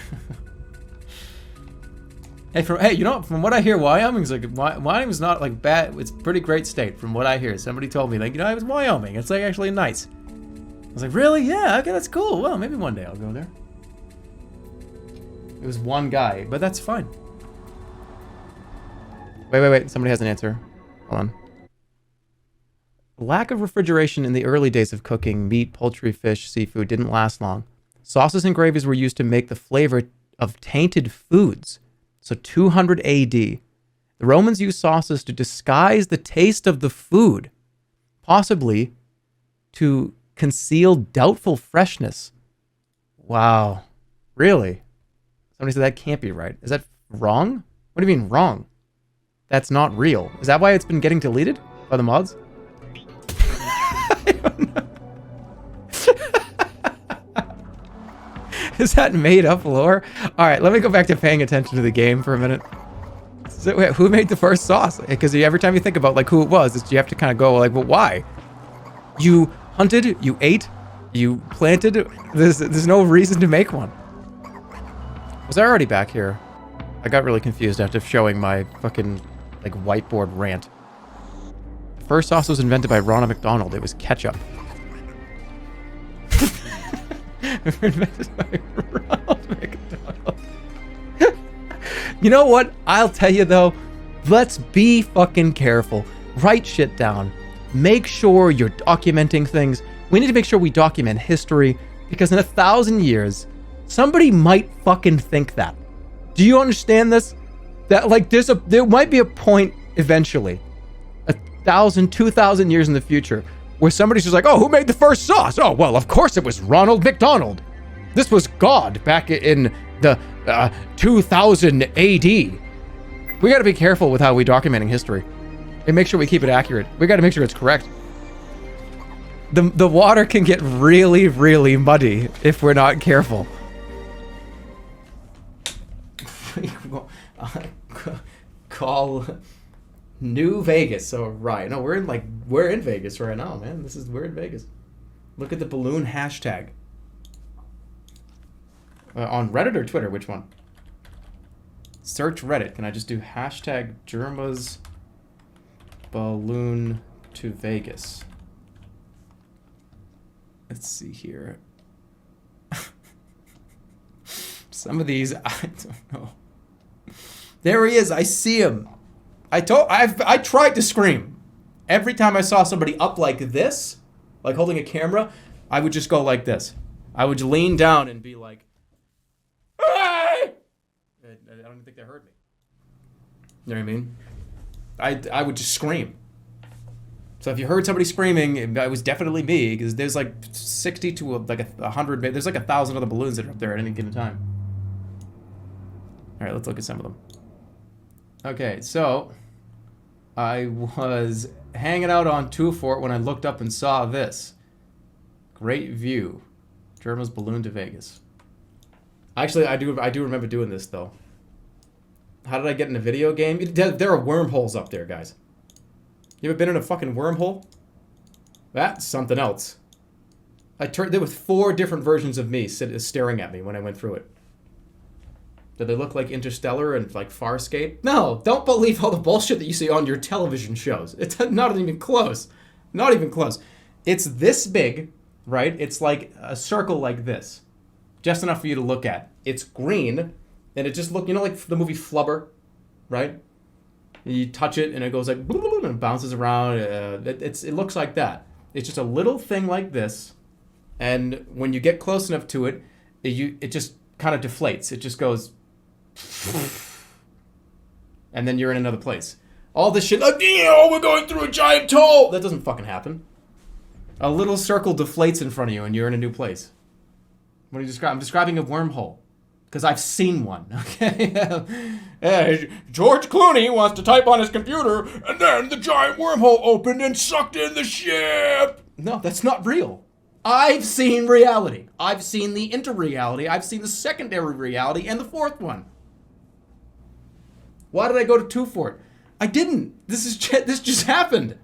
Hey, you know, from what I hear, Wyoming's not like bad. It's a pretty great state from what I hear. Somebody told me, like, you know, it was Wyoming. It's like actually nice. I was like, really? Yeah, okay, that's cool. Well, maybe one day I'll go there. It was one guy, but that's fine. Wait. Somebody has an answer. Hold on. Lack of refrigeration in the early days of cooking meat, poultry, fish, seafood didn't last long. Sauces and gravies were used to make the flavor of tainted foods. So 200 AD. The Romans used sauces to disguise the taste of the food, possibly to conceal doubtful freshness. Wow. Really? Somebody said that can't be right. Is that wrong? What do you mean wrong? That's not real. Is that why it's been getting deleted by the mods? I don't know. Is that made up lore? All right, let me go back to paying attention to the game for a minute. So, wait, who made the first sauce? Because every time you think about like who it was, you have to kind of go like, well, why? You hunted, you ate, you planted. There's no reason to make one. Was I already back here? I got really confused after showing my fucking like whiteboard rant. The first sauce was invented by Ronald McDonald. It was ketchup. Invented by Ronald McDonald. You know what? I'll tell you though, let's be fucking careful. Write shit down. Make sure you're documenting things. We need to make sure we document history because in 1,000 years, somebody might fucking think that. Do you understand this? That like there might be a point eventually, 1,000, 2,000 years in the future, where somebody's just like, oh, who made the first sauce? Oh, well, of course it was Ronald McDonald. This was God back in the 2000 AD. We got to be careful with how we documenting history and make sure we keep it accurate. We got to make sure it's correct. The water can get really, really muddy if we're not careful. Call New Vegas. So right, no, we're in Vegas right now, man. We're in Vegas. Look at the balloon hashtag. On Reddit or Twitter, which one? Search Reddit. Can I just do hashtag Jerma's balloon to Vegas? Let's see here. Some of these, I don't know. There he is. I see him. I tried to scream. Every time I saw somebody up like this, like holding a camera, I would just go like this. I would lean down and be like, "Hey!" I don't even think they heard me. You know what I mean? I would just scream. So if you heard somebody screaming, it was definitely me, because there's like 60 to like 100, there's like 1,000 other balloons that are up there at any given time. All right, let's look at some of them. Okay, so I was hanging out on 2 Fort when I looked up and saw this. Great view. Jerma's balloon to Vegas. Actually, I do remember doing this though. How did I get in a video game? There are wormholes up there, guys. You ever been in a fucking wormhole? That's something else. There was 4 different versions of me staring at me when I went through it. Did they look like Interstellar and like Farscape? No, don't believe all the bullshit that you see on your television shows. It's not even close. Not even close. It's this big, right? It's like a circle like this. Just enough for you to look at. It's green, and it just look, you know, like the movie Flubber, right? You touch it, and it goes like, and it bounces around. It looks like that. It's just a little thing like this, and when you get close enough to it, it just kind of deflates. It just goes, and then you're in another place. All this shit, like, we're going through a giant hole. That doesn't fucking happen. A little circle deflates in front of you, and you're in a new place. What are you describing? I'm describing a wormhole. Because I've seen one, okay? George Clooney wants to type on his computer, and then the giant wormhole opened and sucked in the ship. No, that's not real. I've seen reality. I've seen the inter-reality. I've seen the secondary reality and the fourth one. Why did I go to 2 for it? I didn't. This just happened.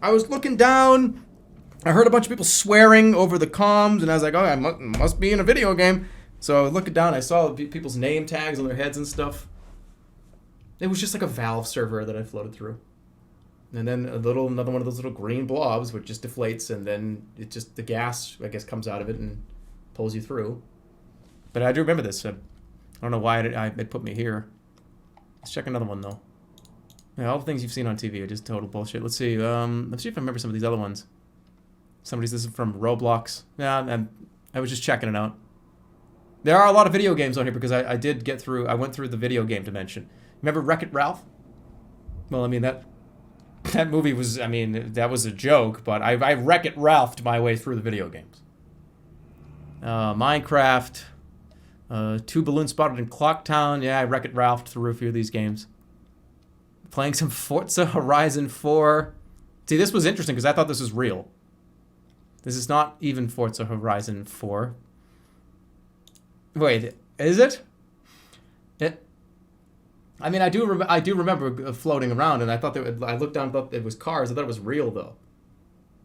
I was looking down. I heard a bunch of people swearing over the comms, and I was like, oh, I must be in a video game. So I was looking down, I saw people's name tags on their heads and stuff. It was just like a Valve server that I floated through. And then another one of those little green blobs, which just deflates, and then the gas, I guess, comes out of it and pulls you through. But I do remember this. I don't know why it put me here. Let's check another one, though. Yeah, all the things you've seen on TV are just total bullshit. Let's see. Let's see if I remember some of these other ones. This is from Roblox. Yeah, I was just checking it out. There are a lot of video games on here because I went through the video game dimension. Remember Wreck-It Ralph? Well, I mean, that movie was, that was a joke, but I Wreck-It Ralphed my way through the video games. Minecraft, 2 balloons spotted in Clocktown. Yeah, I Wreck-It Ralphed through a few of these games. Playing some Forza Horizon 4. See, this was interesting because I thought this was real. This is not even Forza Horizon 4. Wait, is it? I do remember floating around, and I thought I looked down, thought it was cars. I thought it was real though,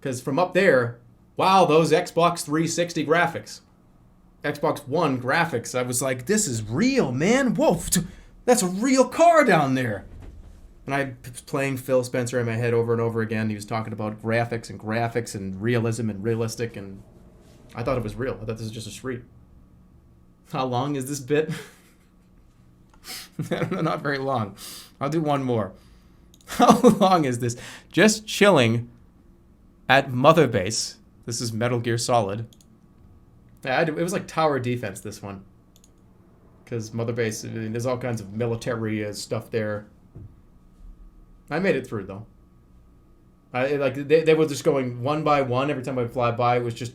because from up there, wow, those Xbox 360 graphics, Xbox One graphics. I was like, this is real, man. Whoa, that's a real car down there. And I was playing Phil Spencer in my head over and over again. He was talking about graphics and realism and realistic, and I thought it was real. I thought this was just a street. How long is this bit? Not very long. I'll do one more. How long is this? Just chilling at Mother Base. This is Metal Gear Solid. Yeah, it was like tower defense, this one. Because Mother Base, there's all kinds of military stuff there. I made it through, though. They were just going one by one. Every time I fly by, it was just...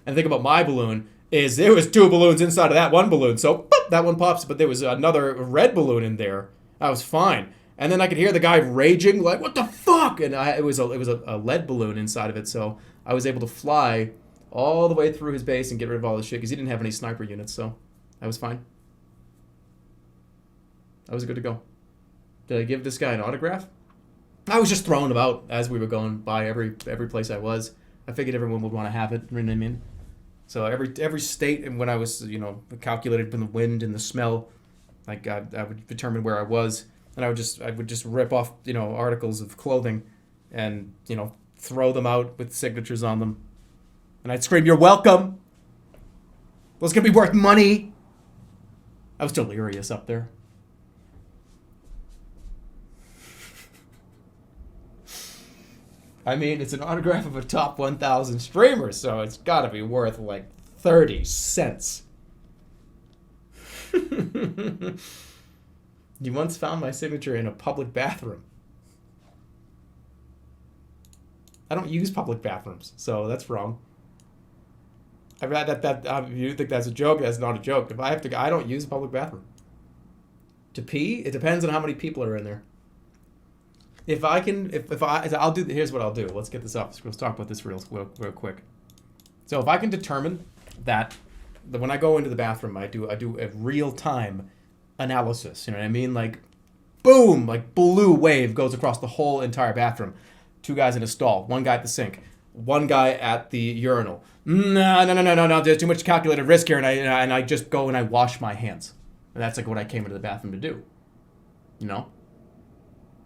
And the thing about my balloon is there was 2 balloons inside of that one balloon. So, boop, that one pops, but there was another red balloon in there. I was fine. And then I could hear the guy raging, like, what the fuck? And it was a lead balloon inside of it, so I was able to fly all the way through his base and get rid of all the shit, because he didn't have any sniper units, so I was fine. I was good to go. Did I give this guy an autograph? I was just throwing about as we were going by every place I was. I figured everyone would want to have it, you know what I mean? So every state, and when I was, calculated from the wind and the smell, like I would determine where I was, and I would just rip off, articles of clothing, and throw them out with signatures on them, and I'd scream, "You're welcome. Well, it's gonna be worth money." I was delirious up there. It's an autograph of a top 1,000 streamer, so it's got to be worth like 30 cents. You once found my signature in a public bathroom. I don't use public bathrooms, so that's wrong. You think that's a joke? That's not a joke. If I have to, I don't use a public bathroom. To pee, it depends on how many people are in there. Here's what I'll do. Let's get this up. Let's talk about this real quick. So if I can determine that when I go into the bathroom, I do a real-time analysis. You know what I mean? Like, boom, like blue wave goes across the whole entire bathroom. 2 guys in a stall, 1 guy at the sink, 1 guy at the urinal. No. There's too much calculated risk here, and I just go and I wash my hands. And that's like what I came into the bathroom to do.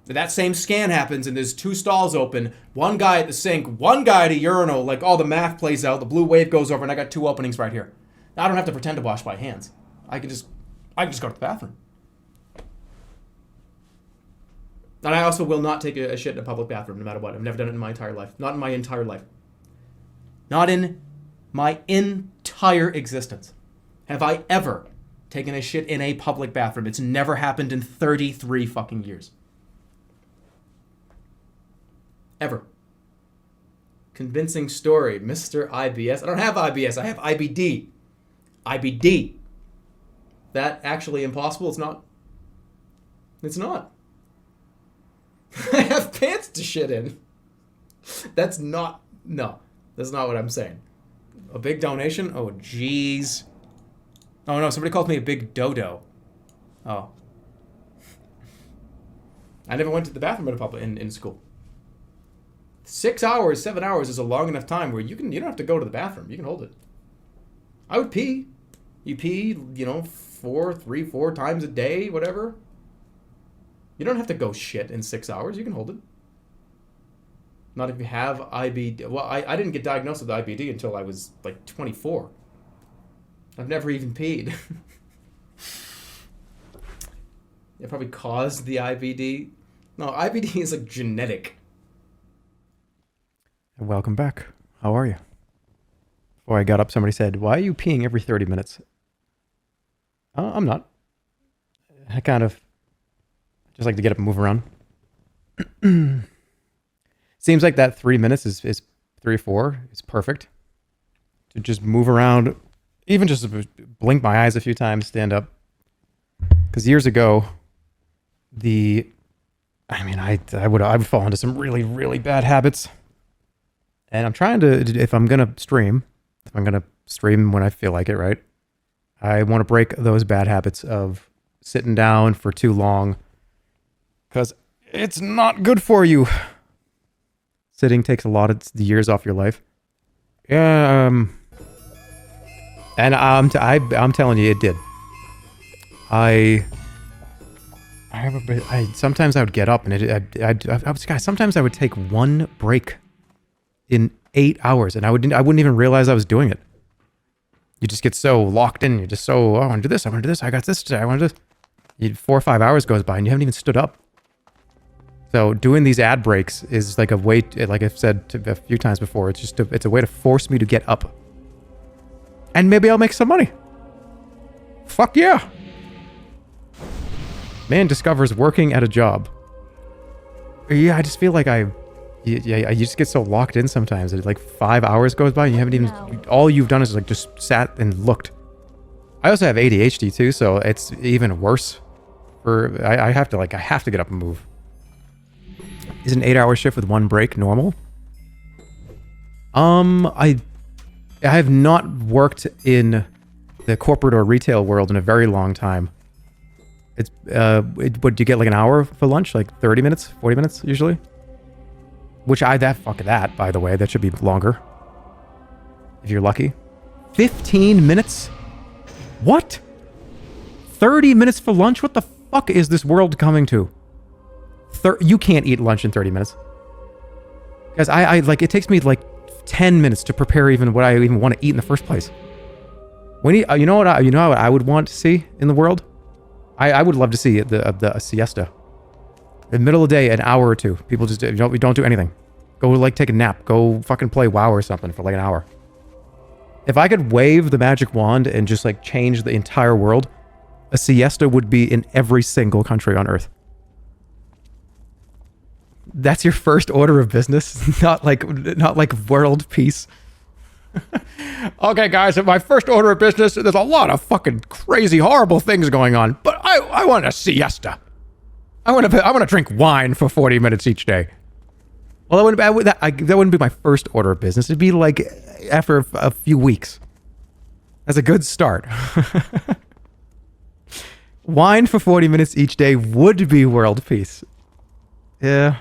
That same scan happens, and there's 2 stalls open, 1 guy at the sink, 1 guy at a urinal, like all the math plays out, the blue wave goes over, and I got 2 openings right here. Now, I don't have to pretend to wash my hands. I can just go to the bathroom. And I also will not take a shit in a public bathroom, no matter what. I've never done it in my entire life. Not in my entire life. Not in my entire existence have I ever taken a shit in a public bathroom. It's never happened in 33 fucking years. Ever. Convincing story. Mr. IBS. I don't have IBS. I have IBD. IBD. That actually impossible? It's not. It's not. I have pants to shit in. That's not. No. That's not what I'm saying. A big donation? Oh, jeez. Oh, no. Somebody called me a big dodo. Oh. I never went to the bathroom in school. 6 hours, 7 hours is a long enough time where you don't have to go to the bathroom. You can hold it. I would pee. You pee, 4 times a day, whatever. You don't have to go shit in 6 hours. You can hold it. Not if you have IBD. Well, I didn't get diagnosed with IBD until I was like 24. I've never even peed. It probably caused the IBD. No, IBD is like genetic. Welcome back. How are you? Before I got up, somebody said, "Why are you peeing every 30 minutes?" I'm not. I kind of just like to get up and move around. Seems like that 3 minutes is 3 or 4 is perfect. To just move around, even just blink my eyes a few times, stand up. Because years ago, I would fall into some really, really bad habits. And I'm trying to, if I'm going to stream when I feel like it, right? I want to break those bad habits of sitting down for too long because it's not good for you. Sitting takes a lot of years off your life. Yeah, and I'm telling you, it did. Sometimes I would get up and sometimes I would take one break in 8 hours, and I wouldn't even realize I was doing it. You just get so locked in. You're just so, I want to do this. I want to do this. I got this today. I want to do this. 4 or 5 hours goes by, and you haven't even stood up. So doing these ad breaks is like a way, like I've said a few times before, it's a way to force me to get up. And maybe I'll make some money. Fuck yeah. Man discovers working at a job. Yeah, I just feel like you just get so locked in sometimes that like 5 hours goes by and you haven't even, all you've done is like just sat and looked. I also have ADHD too, so it's even worse. I have to get up and move. Is an 8-hour shift with one break normal? I have not worked in the corporate or retail world in a very long time. It's what do you get, like an hour for lunch, like 30 minutes, 40 minutes usually? Which fuck that, by the way, that should be longer. If you're lucky. 15 minutes? What? 30 minutes for lunch? What the fuck is this world coming to? You can't eat lunch in 30 minutes. Because it takes me like 10 minutes to prepare even what I even want to eat in the first place. You know what I would want to see in the world? I would love to see a siesta. In the middle of the day, an hour or two. People just don't do anything. Go like take a nap. Go fucking play WoW or something for like an hour. If I could wave the magic wand and just like change the entire world, a siesta would be in every single country on Earth. That's your first order of business, not like world peace. Okay, guys, my first order of business, there's a lot of fucking crazy, horrible things going on, but I want a siesta. I want to drink wine for 40 minutes each day. Well, that wouldn't be my first order of business. It'd be like after a few weeks. That's a good start. Wine for 40 minutes each day would be world peace. Yeah.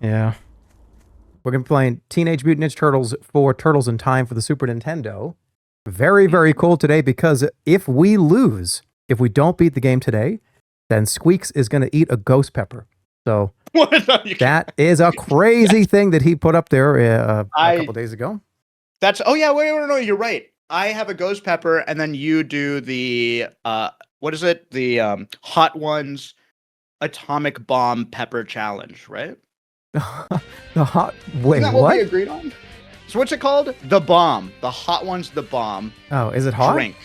We're going to be playing Teenage Mutant Ninja Turtles for Turtles in Time for the Super Nintendo. Very, very cool today because if we don't beat the game today, then Squeaks is going to eat a ghost pepper. So that is a crazy thing that he put up there a couple days ago. No, you're right. I have a ghost pepper, and then you do the, what is it? The Hot Ones Atomic Bomb Pepper Challenge, right? Wait, Isn't that what we agreed on? So what's it called? The Bomb. The Hot Ones, the Bomb. Oh, is it hot? Drink.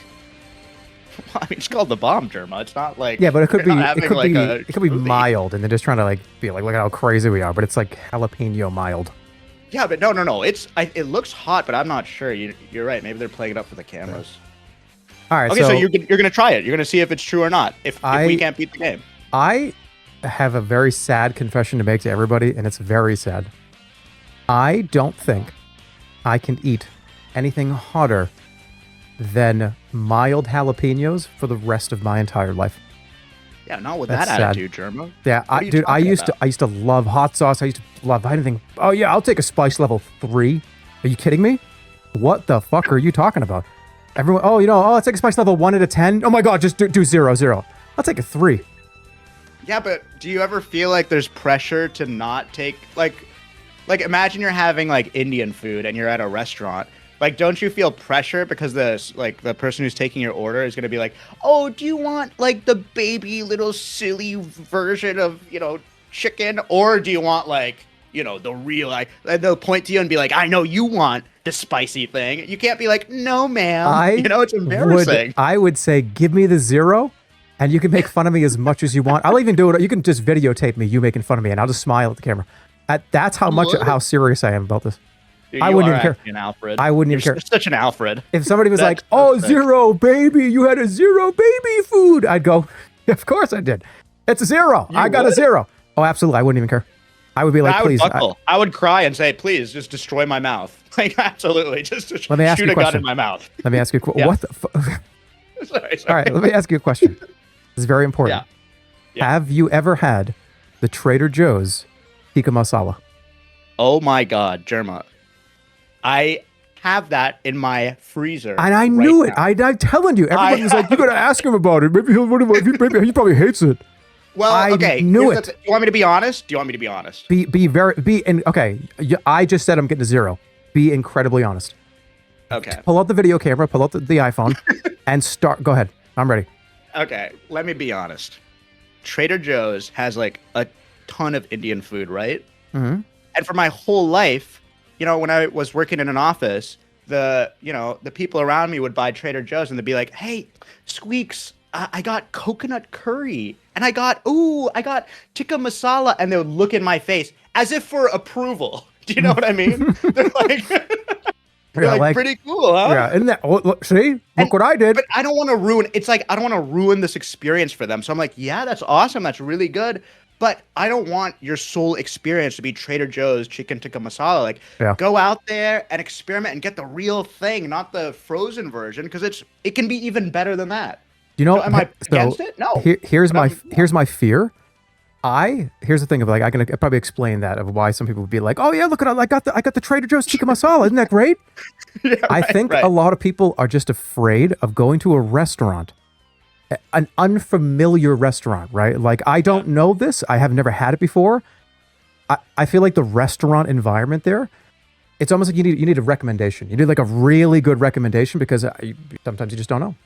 I mean, it's called the Bomb, Jerma. It's not like, yeah, but it could be mild, and they're just trying to like be like, look at how crazy we are. But it's like jalapeno mild. Yeah, but no. It looks hot, but I'm not sure. You're right. Maybe they're playing it up for the cameras. All right. Okay, so you're gonna try it. You're gonna see if it's true or not. If we can't beat the game. I have a very sad confession to make to everybody, and it's very sad. I don't think I can eat anything hotter than mild jalapenos for the rest of my entire life. Yeah, not with That's that sad. attitude, Jerma. Yeah, I used to love hot sauce. I used to love anything. Oh yeah, I'll take a spice level 3. Are you kidding me? What the fuck are you talking about? Everyone, let's take a spice level 1 out of 10. Oh my god, just do 0, 0. I'll take a 3. Yeah, but do you ever feel like there's pressure to not take like imagine you're having like Indian food and you're at a restaurant. Like, don't you feel pressure because the person who's taking your order is gonna be like, oh, do you want like the baby little silly version of chicken, or do you want like the real like? And they'll point to you and be like, I know you want the spicy thing. You can't be like, no, ma'am. It's embarrassing. I would say, give me the 0, and you can make fun of me as much as you want. I'll even do it. You can just videotape me, you making fun of me, and I'll just smile at the camera. That's how serious I am about this. Dude, I wouldn't even care. An Alfred. I wouldn't even care. You're such an Alfred. If somebody was like, "Oh, 0, baby, you had a 0 baby food," I'd go, "Of course I did. It's a 0. I got a 0." Oh, absolutely. I wouldn't even care. I would be like, "Please." I would cry and say, "Please, just destroy my mouth." Like, absolutely, just let me ask shoot you a gun in my mouth. Let me ask you a question. Yeah. What the fuck? Sorry. All right, let me ask you a question. This is very important. Yeah. Have you ever had the Trader Joe's tikka masala? Oh my God, Jerma. I have that in my freezer. And I knew it. I'm telling you. Everybody was like, you got to ask him about it. Maybe he probably hates it. Well, okay. I knew it. Do you want me to be honest? Okay. I just said I'm getting a 0. Be incredibly honest. Okay. Pull out the video camera, pull out the iPhone, and start. Go ahead. I'm ready. Okay. Let me be honest. Trader Joe's has like a ton of Indian food, right? Mm-hmm. And for my whole life, when I was working in an office, the people around me would buy Trader Joe's and they'd be like, "Hey, Squeaks, I got coconut curry and I got tikka masala," and they would look in my face as if for approval. Do you know what I mean? They're like, pretty cool, huh? Yeah, isn't that? See, look what I did. But I don't want to ruin. It's like I don't want to ruin this experience for them. So I'm like, yeah, that's awesome. That's really good. But I don't want your sole experience to be Trader Joe's chicken tikka masala. Like, go out there and experiment and get the real thing, not the frozen version, because it can be even better than that. Am I against it? No. Here's my fear. Here's the thing of like I can probably explain that of why some people would be like, "Oh yeah, look at I got the Trader Joe's tikka masala. Isn't that great?" Yeah, I think a lot of people are just afraid of going to a restaurant. An unfamiliar restaurant, right? Like, I don't know this. I have never had it before. I feel like the restaurant environment there, it's almost like you need a recommendation. You need like a really good recommendation because sometimes you just don't know.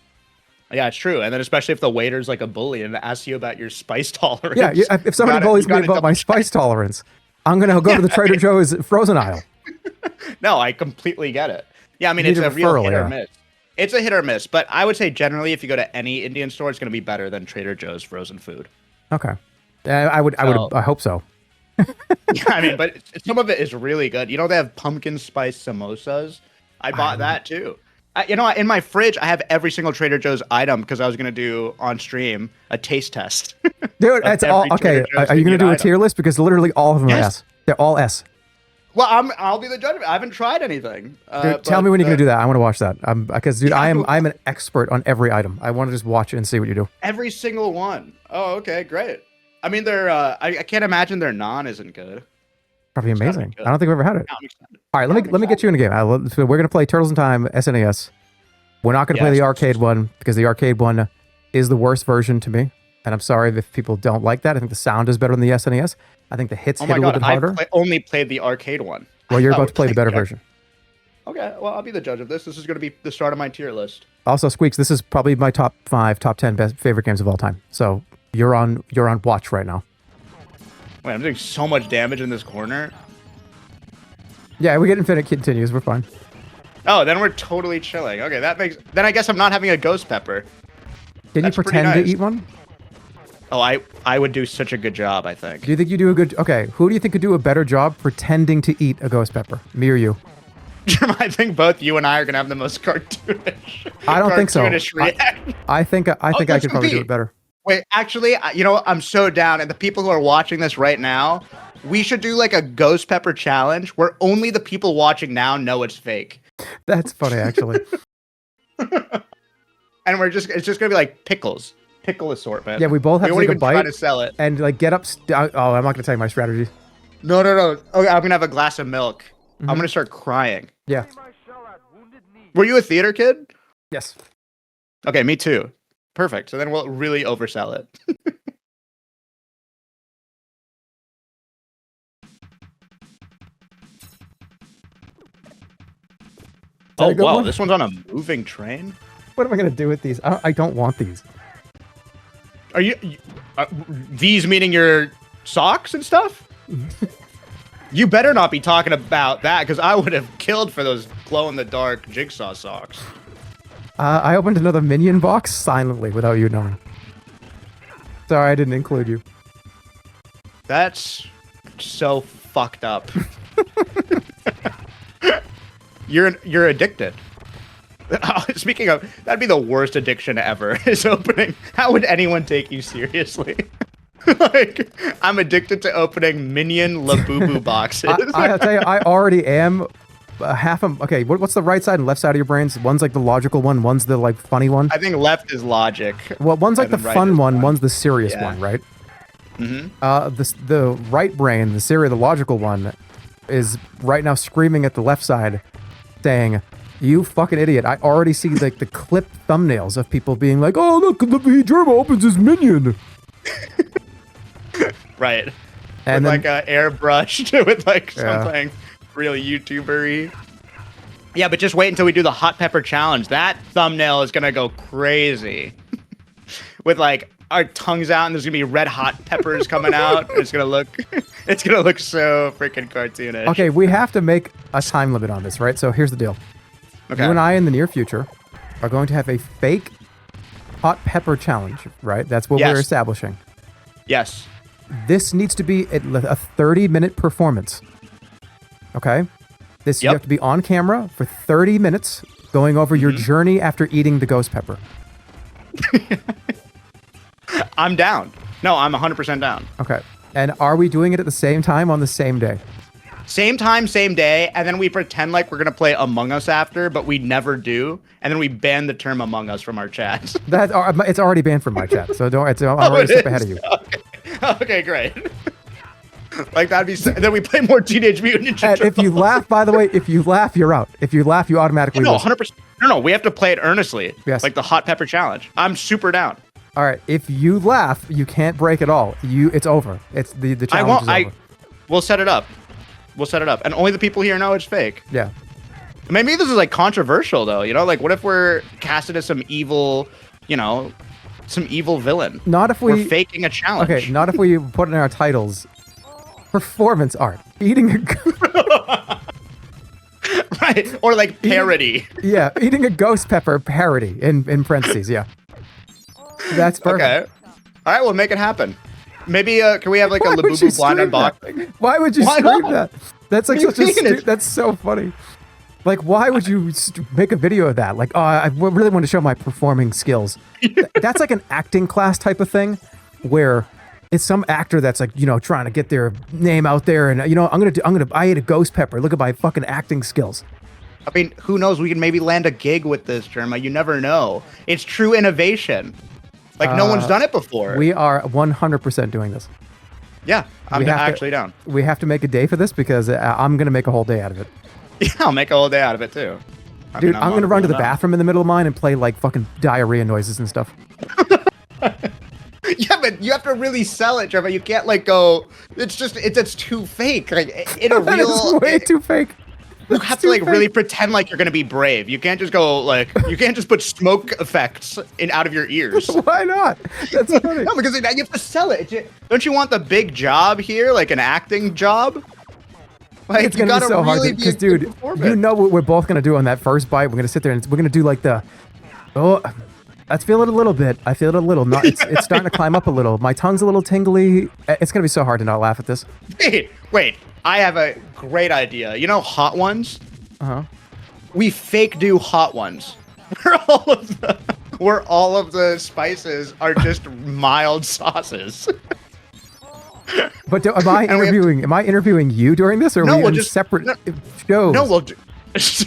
Yeah, it's true. And then especially if the waiter's like a bully and asks you about your spice tolerance. Yeah, if somebody bullies me about my spice tolerance, I'm going to go to the Trader Joe's frozen aisle. No, I completely get it. Yeah, I mean, it's a real hit or miss. It's a hit or miss, but I would say generally, if you go to any Indian store, it's going to be better than Trader Joe's frozen food. Okay, I hope so. Yeah, I mean, but some of it is really good. They have pumpkin spice samosas. I bought that too. In my fridge, I have every single Trader Joe's item because I was going to do on stream a taste test. Dude, that's all. Okay, are you going to do a tier list? Because literally all of them are S. They're all S. Well, I'll be the judge of it. I haven't tried anything. Dude, tell me when you're gonna do that. I want to watch that. Because dude, I'm an expert on every item. I want to just watch it and see what you do. Every single one. Oh, okay, great. I mean, they're. I can't imagine their naan isn't good. Probably amazing. I don't think I've ever had it. All right, let me get you in a game. So we're gonna play Turtles in Time SNES. We're not gonna play the arcade one because the arcade one is the worst version to me. And I'm sorry if people don't like that. I think the sound is better than the SNES. I think the hits hit a little bit harder. I only played the arcade one. Well, you're about to play the better version. Okay, well, I'll be the judge of this. This is going to be the start of my tier list. Also, Squeaks, this is probably my top 5, top 10 best favorite games of all time. So you're on watch right now. Wait, I'm doing so much damage in this corner. Yeah, we get infinite continues. We're fine. Oh, then we're totally chilling. Okay, then I guess I'm not having a ghost pepper. Can you pretend to eat one? Oh, I would do such a good job, I think. Do you think you do a good... Okay, who do you think could do a better job pretending to eat a ghost pepper? Me or you? I think both you and I are gonna have the most cartoonish. I don't think so. Reaction. I think I could probably do it better. Wait, actually, you know what? I'm so down. And the people who are watching this right now, we should do like a ghost pepper challenge where only the people watching now know it's fake. That's funny, actually. And it's just gonna be like pickle assortment. Yeah, we both have to take a bite try to sell it. and like get up. Oh, I'm not gonna tell you my strategy. No. Okay, I'm gonna have a glass of milk. I'm gonna start crying. Yeah. Were you a theater kid? Yes. Okay, me too. Perfect. So then we'll really oversell it. Oh wow, this one's on a moving train. What am I gonna do with these? I don't want these. Are you these meaning your socks and stuff? You better not be talking about that, because I would have killed for those glow-in-the-dark jigsaw socks. I opened another minion box silently without you knowing. Sorry, I didn't include you. That's so fucked up. You're addicted. Speaking of, that'd be the worst addiction ever, is opening. How would anyone take you seriously? Like, I'm addicted to opening Minion Labubu boxes. I'll tell you, I already am. Okay, what's the right side and left side of your brains? One's like the logical one, one's the like funny one. I think left is logic. Well, one's like the fun one, one's the serious one, right? Mm-hmm. The right brain, the logical one, is right now screaming at the left side, saying, "You fucking idiot! I already see like the clip thumbnails of people being like, oh look, the jerma opens his minion." Right. And with then, like airbrushed with like something really YouTuber-y. Yeah, but just wait until we do the hot pepper challenge. That thumbnail is gonna go crazy. With like our tongues out and there's gonna be red hot peppers coming out. It's gonna look so freaking cartoonish. okay, we have to make a time limit on this, right? So here's the deal. Okay. You and I in the near future are going to have a fake hot pepper challenge, right? That's what we're establishing. Yes. This needs to be a 30-minute performance. Okay? You have to be on camera for 30 minutes going over your journey after eating the ghost pepper. I'm down. No, I'm 100% down. Okay. And are we doing it at the same time on the same day? Same time, same day, and then we pretend like we're gonna play Among Us after, but we never do, and then we ban the term Among Us from our chat. It's already banned from my chat, so don't. I'm already a step ahead of you. Okay, great. Like that'd be. And then we play more Teenage Mutant Ninja Turtles. And if you laugh, by the way, if you laugh, you're out. If you laugh, you automatically no, lose. 100%. No, we have to play it earnestly. Yes. Like the hot pepper challenge. I'm super down. All right. If you laugh, you can't break at all. It's over. It's the challenge is over. We'll set it up. We'll set it up, and only the people here know it's fake. Yeah. Maybe this is like controversial though. You know, like what if we're casted as some evil, some evil villain? Not if we're faking a challenge. Okay. Not if we put in our titles. Performance art. Eating a. Right. Or like parody. Eating a ghost pepper parody in parentheses. Yeah. That's perfect. Okay. All right, we'll make it happen. Maybe can we have like a Labubu blind unboxing? Why would you scream that? That's like such a that's so funny. Like, why would you make a video of that? Like, oh, I really want to show my performing skills. That's like an acting class type of thing, where it's some actor that's like, trying to get their name out there, and I ate a ghost pepper. Look at my fucking acting skills. I mean, who knows? We can maybe land a gig with this, Jerma. You never know. It's true innovation. Like, no one's done it before. We are 100% doing this. Yeah, I'm actually down. We have to make a day for this because I'm going to make a whole day out of it. Yeah, I'll make a whole day out of it, too. Dude, I'm going to run to the bathroom in the middle of mine and play, like, fucking diarrhea noises and stuff. Yeah, but you have to really sell it, Trevor. You can't, like, go... It's too fake. Like, in a real... It's way too fake. You have to, like, really pretend like you're going to be brave. You can't just go, like... You can't just put smoke effects out of your ears. Why not? That's funny. No, because you have to sell it. Don't you want the big job here? Like, an acting job? Like, it's gonna be so hard because, dude, you know what we're both gonna do on that first bite. We're gonna sit there and we're gonna do like the, I feel it a little bit. I feel it a little. Not, it's starting to climb up a little. My tongue's a little tingly. It's gonna be so hard to not laugh at this. Wait. I have a great idea. You know Hot Ones? Uh-huh. We fake do Hot Ones. Where all of the spices are just mild sauces. But am I interviewing you during this, or are we in separate shows? No, we'll do.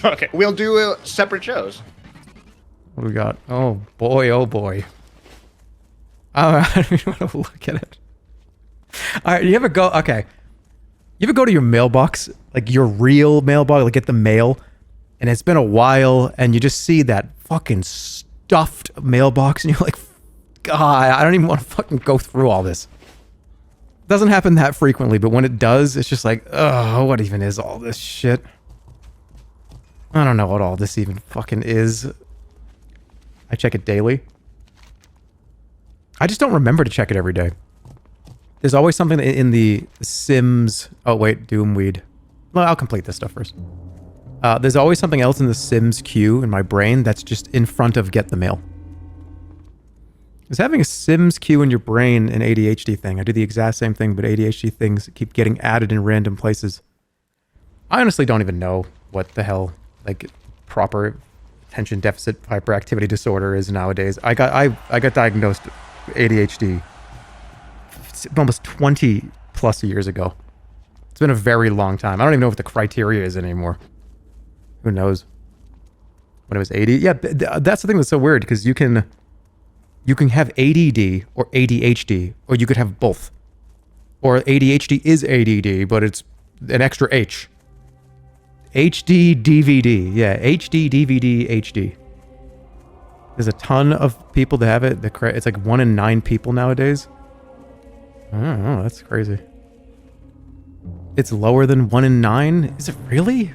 Okay, we'll do separate shows. What do we got? Oh boy, oh boy. I don't even want to look at it. All right, you ever go to your mailbox, like your real mailbox, like get the mail, and it's been a while, and you just see that fucking stuffed mailbox, and you're like, God, I don't even want to fucking go through all this. It doesn't happen that frequently, but when it does, it's just like, oh, what even is all this shit? I don't know what all this even fucking is. I check it daily. I just don't remember to check it every day. There's always something in the Sims... Oh, wait, Doomweed. Well, I'll complete this stuff first. There's always something else in the Sims queue in my brain that's just in front of get the mail. Is having a Sims queue in your brain an ADHD thing? I do the exact same thing, but ADHD things keep getting added in random places. I honestly don't even know what the hell, like, proper attention deficit hyperactivity disorder is nowadays. I got diagnosed ADHD almost 20 plus years ago. It's been a very long time. I don't even know what the criteria is anymore. Who knows? When it was 80? Yeah, that's the thing that's so weird, because you can have ADD or ADHD, or you could have both. Or ADHD is ADD, but it's an extra H. HD DVD. Yeah, HD DVD HD. There's a ton of people that have it. It's like 1 in 9 people nowadays. I don't know, that's crazy. It's lower than 1 in 9? Is it really?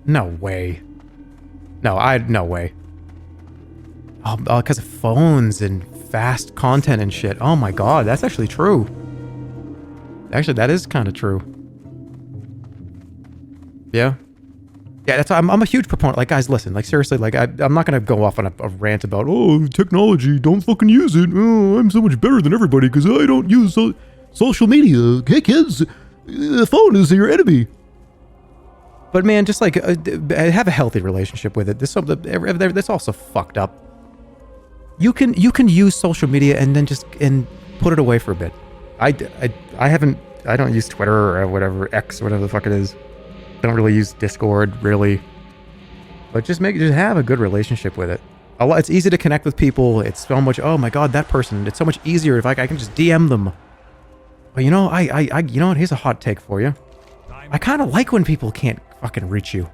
No way. No way. Oh, because of phones and fast content and shit. Oh my god, that's actually true. Actually, that is kind of true. Yeah. Yeah, that's I'm a huge proponent. Like, guys, listen. Like, seriously, like, I'm not gonna go off on a rant about, oh, technology, don't fucking use it. Oh, I'm so much better than everybody because I don't use social media. Hey, kids, the phone is your enemy. But man, just like have a healthy relationship with it. That's also fucked up. You can use social media and then just put it away for a bit. I don't use Twitter or whatever, X, whatever the fuck it is. I don't really use Discord, really. But just have a good relationship with it. It's easy to connect with people. It's so much, oh my god, that person. It's so much easier if I can just DM them. But you know, you know what? Here's a hot take for you. I kind of like when people can't fucking reach you.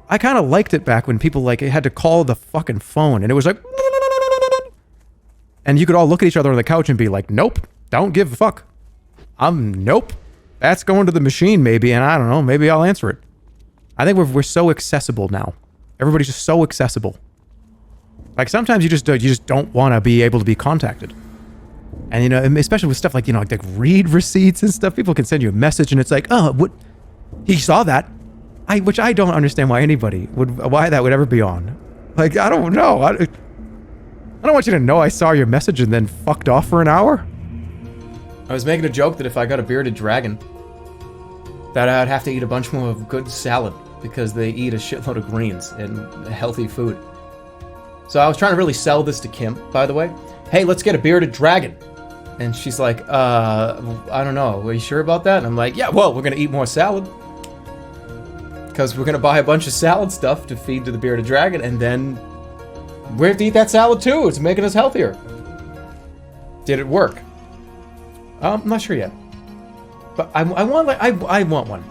I kind of liked it back when people like had to call the fucking phone and it was like, and you could all look at each other on the couch and be like, nope, don't give a fuck. Nope. That's going to the machine maybe, and I don't know, maybe I'll answer it. I think we're so accessible now. Everybody's just so accessible. Like, sometimes you just don't want to be able to be contacted. And, you know, especially with stuff like, you know, like read receipts and stuff, people can send you a message and it's like, oh, what? He saw that. Which I don't understand why that would ever be on. Like, I don't know. I don't want you to know I saw your message and then fucked off for an hour. I was making a joke that if I got a bearded dragon, that I'd have to eat a bunch more of good salad because they eat a shitload of greens and healthy food. So I was trying to really sell this to Kim, by the way. Hey, let's get a bearded dragon. And she's like, I don't know. Are you sure about that? And I'm like, yeah, well, we're going to eat more salad. Because we're going to buy a bunch of salad stuff to feed to the bearded dragon, and then we have to eat that salad too. It's making us healthier. Did it work? I'm not sure yet. But I want one.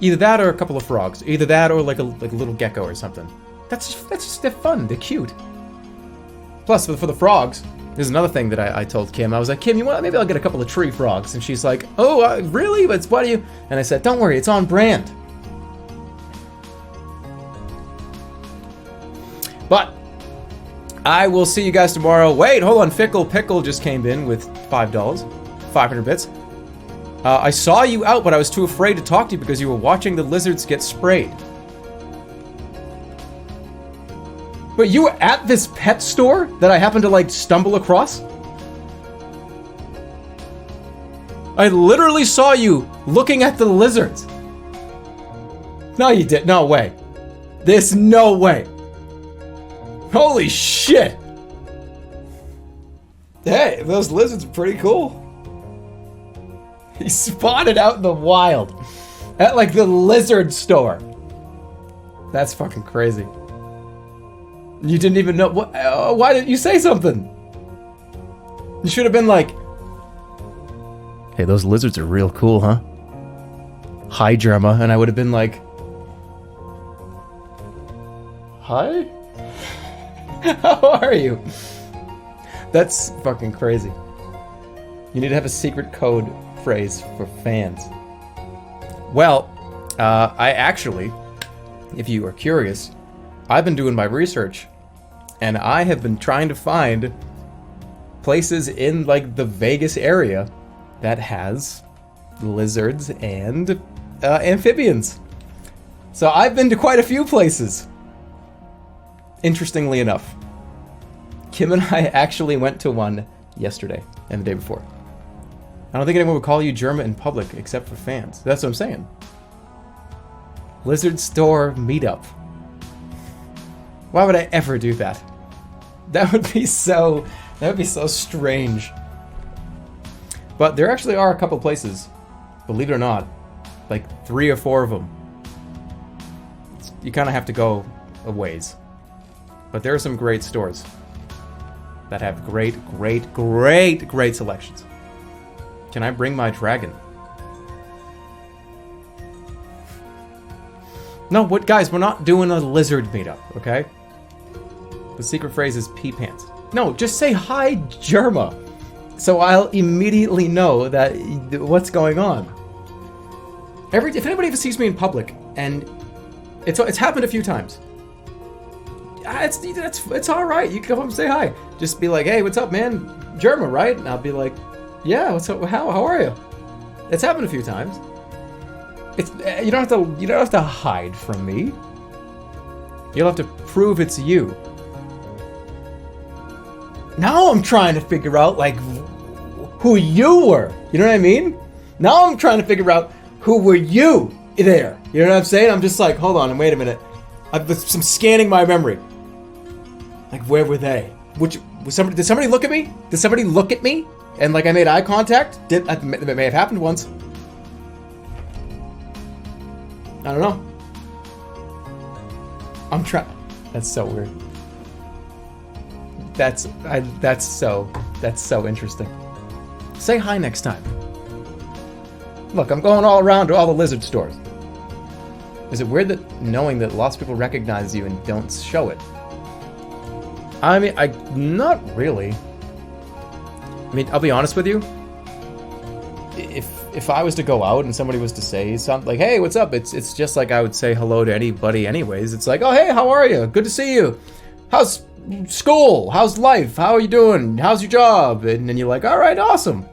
Either that or a couple of frogs. Either that or like a little gecko or something. They're fun. They're cute. Plus, for the frogs, there's another thing that I told Kim. I was like, Kim, maybe I'll get a couple of tree frogs. And she's like, oh, really? But why do you? And I said, don't worry, it's on brand. But I will see you guys tomorrow. Wait, hold on. Fickle Pickle just came in with $5. 500 bits. I saw you out, but I was too afraid to talk to you because you were watching the lizards get sprayed. But you were at this pet store that I happened to, like, stumble across? I literally saw you looking at the lizards. No, you did. No way. There's no way. Holy shit. Hey, those lizards are pretty cool. He spotted out in the wild at, like, the lizard store. That's fucking crazy. You didn't even know what. Why didn't you say something? You should have been like, "Hey, those lizards are real cool, huh? Hi, Jerma," and I would have been like, "Hi? How are you?" That's fucking crazy. You need to have a secret code phrase for fans. Well, I actually, if you are curious, I've been doing my research, and I have been trying to find places in, like, the Vegas area that has lizards and amphibians. So I've been to quite a few places. Interestingly enough, Kim and I actually went to one yesterday and the day before. I don't think anyone would call you Jerma in public except for fans. That's what I'm saying. Lizard store meetup. Why would I ever do that? That would be so strange. But there actually are a couple places, believe it or not, like 3 or 4 of them. You kind of have to go a ways. But there are some great stores that have great selections. Can I bring my dragon? No, what, guys, we're not doing a lizard meetup, okay? The secret phrase is pee pants. No, just say hi, Jerma. So I'll immediately know that what's going on. If anybody ever sees me in public, and it's happened a few times. It's all right. You can come up and say hi. Just be like, "Hey, what's up, man? Jerma, right?" And I'll be like, "Yeah, what's up? How are you?" It's happened a few times. It's you don't have to hide from me. You'll have to prove it's you. Now I'm trying to figure out, like, who you were. You know what I mean? Now I'm trying to figure out who were you there. You know what I'm saying? I'm just like, hold on and wait a minute. I'm scanning my memory. Like, where were they? Did somebody look at me? Did somebody look at me? And, like, I made eye contact? It may have happened once. I don't know. I'm trying. That's so weird. That's so interesting. Say hi next time. Look, I'm going all around to all the lizard stores. Is it weird that knowing that lots of people recognize you and don't show it? I mean, not really. I mean, I'll be honest with you. If I was to go out and somebody was to say something like, "Hey, what's up?" It's just like I would say hello to anybody anyways. It's like, "Oh, hey, how are you? Good to see you. How's school? How's life? How are you doing? How's your job?" And then you're like, "All right, awesome.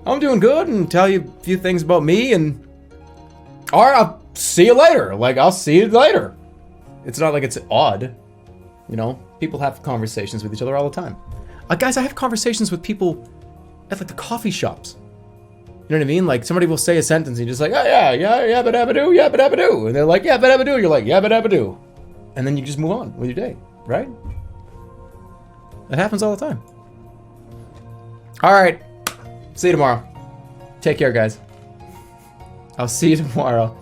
I'm doing good," and tell you a few things about me, or I'll see you later. Like, I'll see you later. It's not like it's odd. You know, people have conversations with each other all the time. Guys, I have conversations with people at, like, the coffee shops. You know what I mean? Like, somebody will say a sentence and you're just like, "Oh, yeah, yabba-dabba-doo, yabba-dabba-doo." And they're like, "Yabba-dabba-doo." You're like, "Yabba-dabba-doo." And then you just move on with your day, right? It happens all the time. All right. See you tomorrow. Take care, guys. I'll see you tomorrow.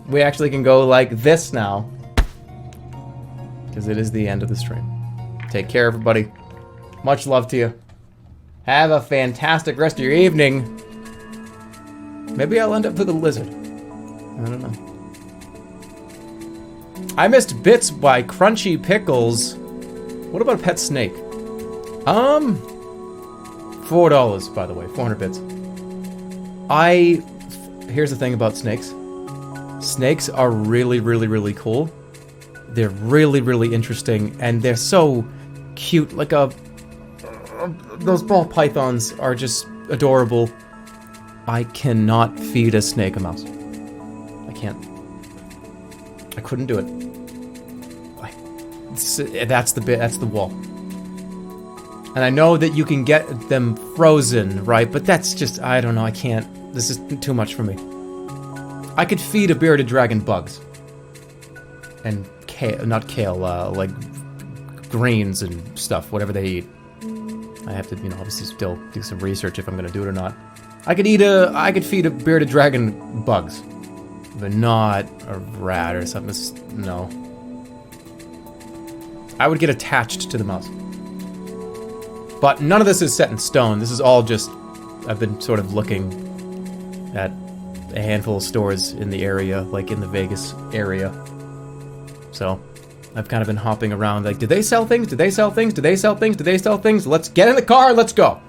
We actually can go like this now, because it is the end of the stream. Take care, everybody. Much love to you. Have a fantastic rest of your evening. Maybe I'll end up with a lizard. I don't know. I missed Bits by Crunchy Pickles. What about a pet snake? $4, by the way. 400 bits. Here's the thing about snakes. Snakes are really cool. They're really interesting, and they're so cute. Like those ball pythons are just adorable. I cannot feed a snake a mouse. I can't. I couldn't do it. That's the wall. And I know that you can get them frozen, right? But that's just, I don't know, I can't. This is too much for me. I could feed a bearded dragon bugs. And kale, not kale, like greens and stuff, whatever they eat. I have to, obviously still do some research if I'm gonna do it or not. I could feed a bearded dragon bugs. But not a rat or something, no. I would get attached to the mouse. But none of this is set in stone. This is all just, I've been sort of looking at a handful of stores in the area, like in the Vegas area. So, I've kind of been hopping around, like, do they sell things? Do they sell things? Do they sell things? Do they sell things? Let's get in the car, let's go!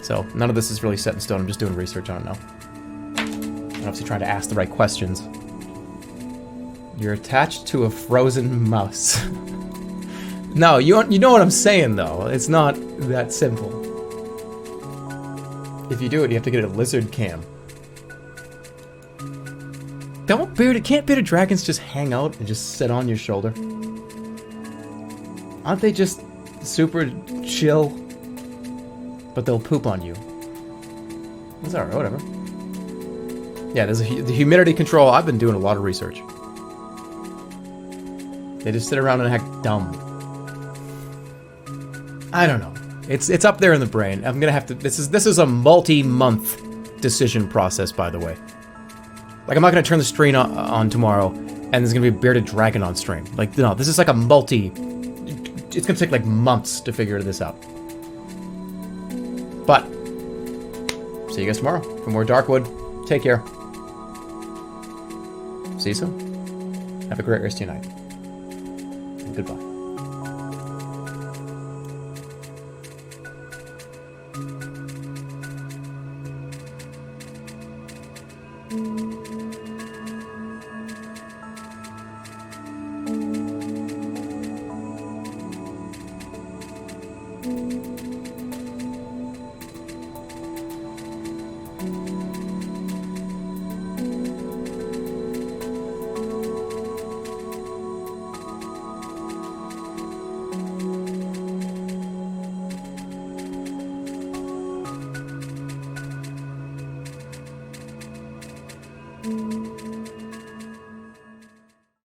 So, none of this is really set in stone. I'm just doing research on it now. I'm obviously trying to ask the right questions. You're attached to a frozen mouse. No, you know what I'm saying, though. It's not that simple. If you do it, you have to get a lizard cam. Can't bearded dragons just hang out and just sit on your shoulder? Aren't they just super chill? But they'll poop on you. That's alright, whatever. Yeah, there's the humidity control. I've been doing a lot of research. They just sit around and act dumb. I don't know. It's up there in the brain. I'm gonna have to. This is a multi-month decision process, by the way. Like, I'm not gonna turn the stream on tomorrow, and there's gonna be a bearded dragon on stream. Like, no, this is like a It's gonna take like months to figure this out. But see you guys tomorrow for more Darkwood. Take care. See you soon. Have a great rest of your night. And goodbye.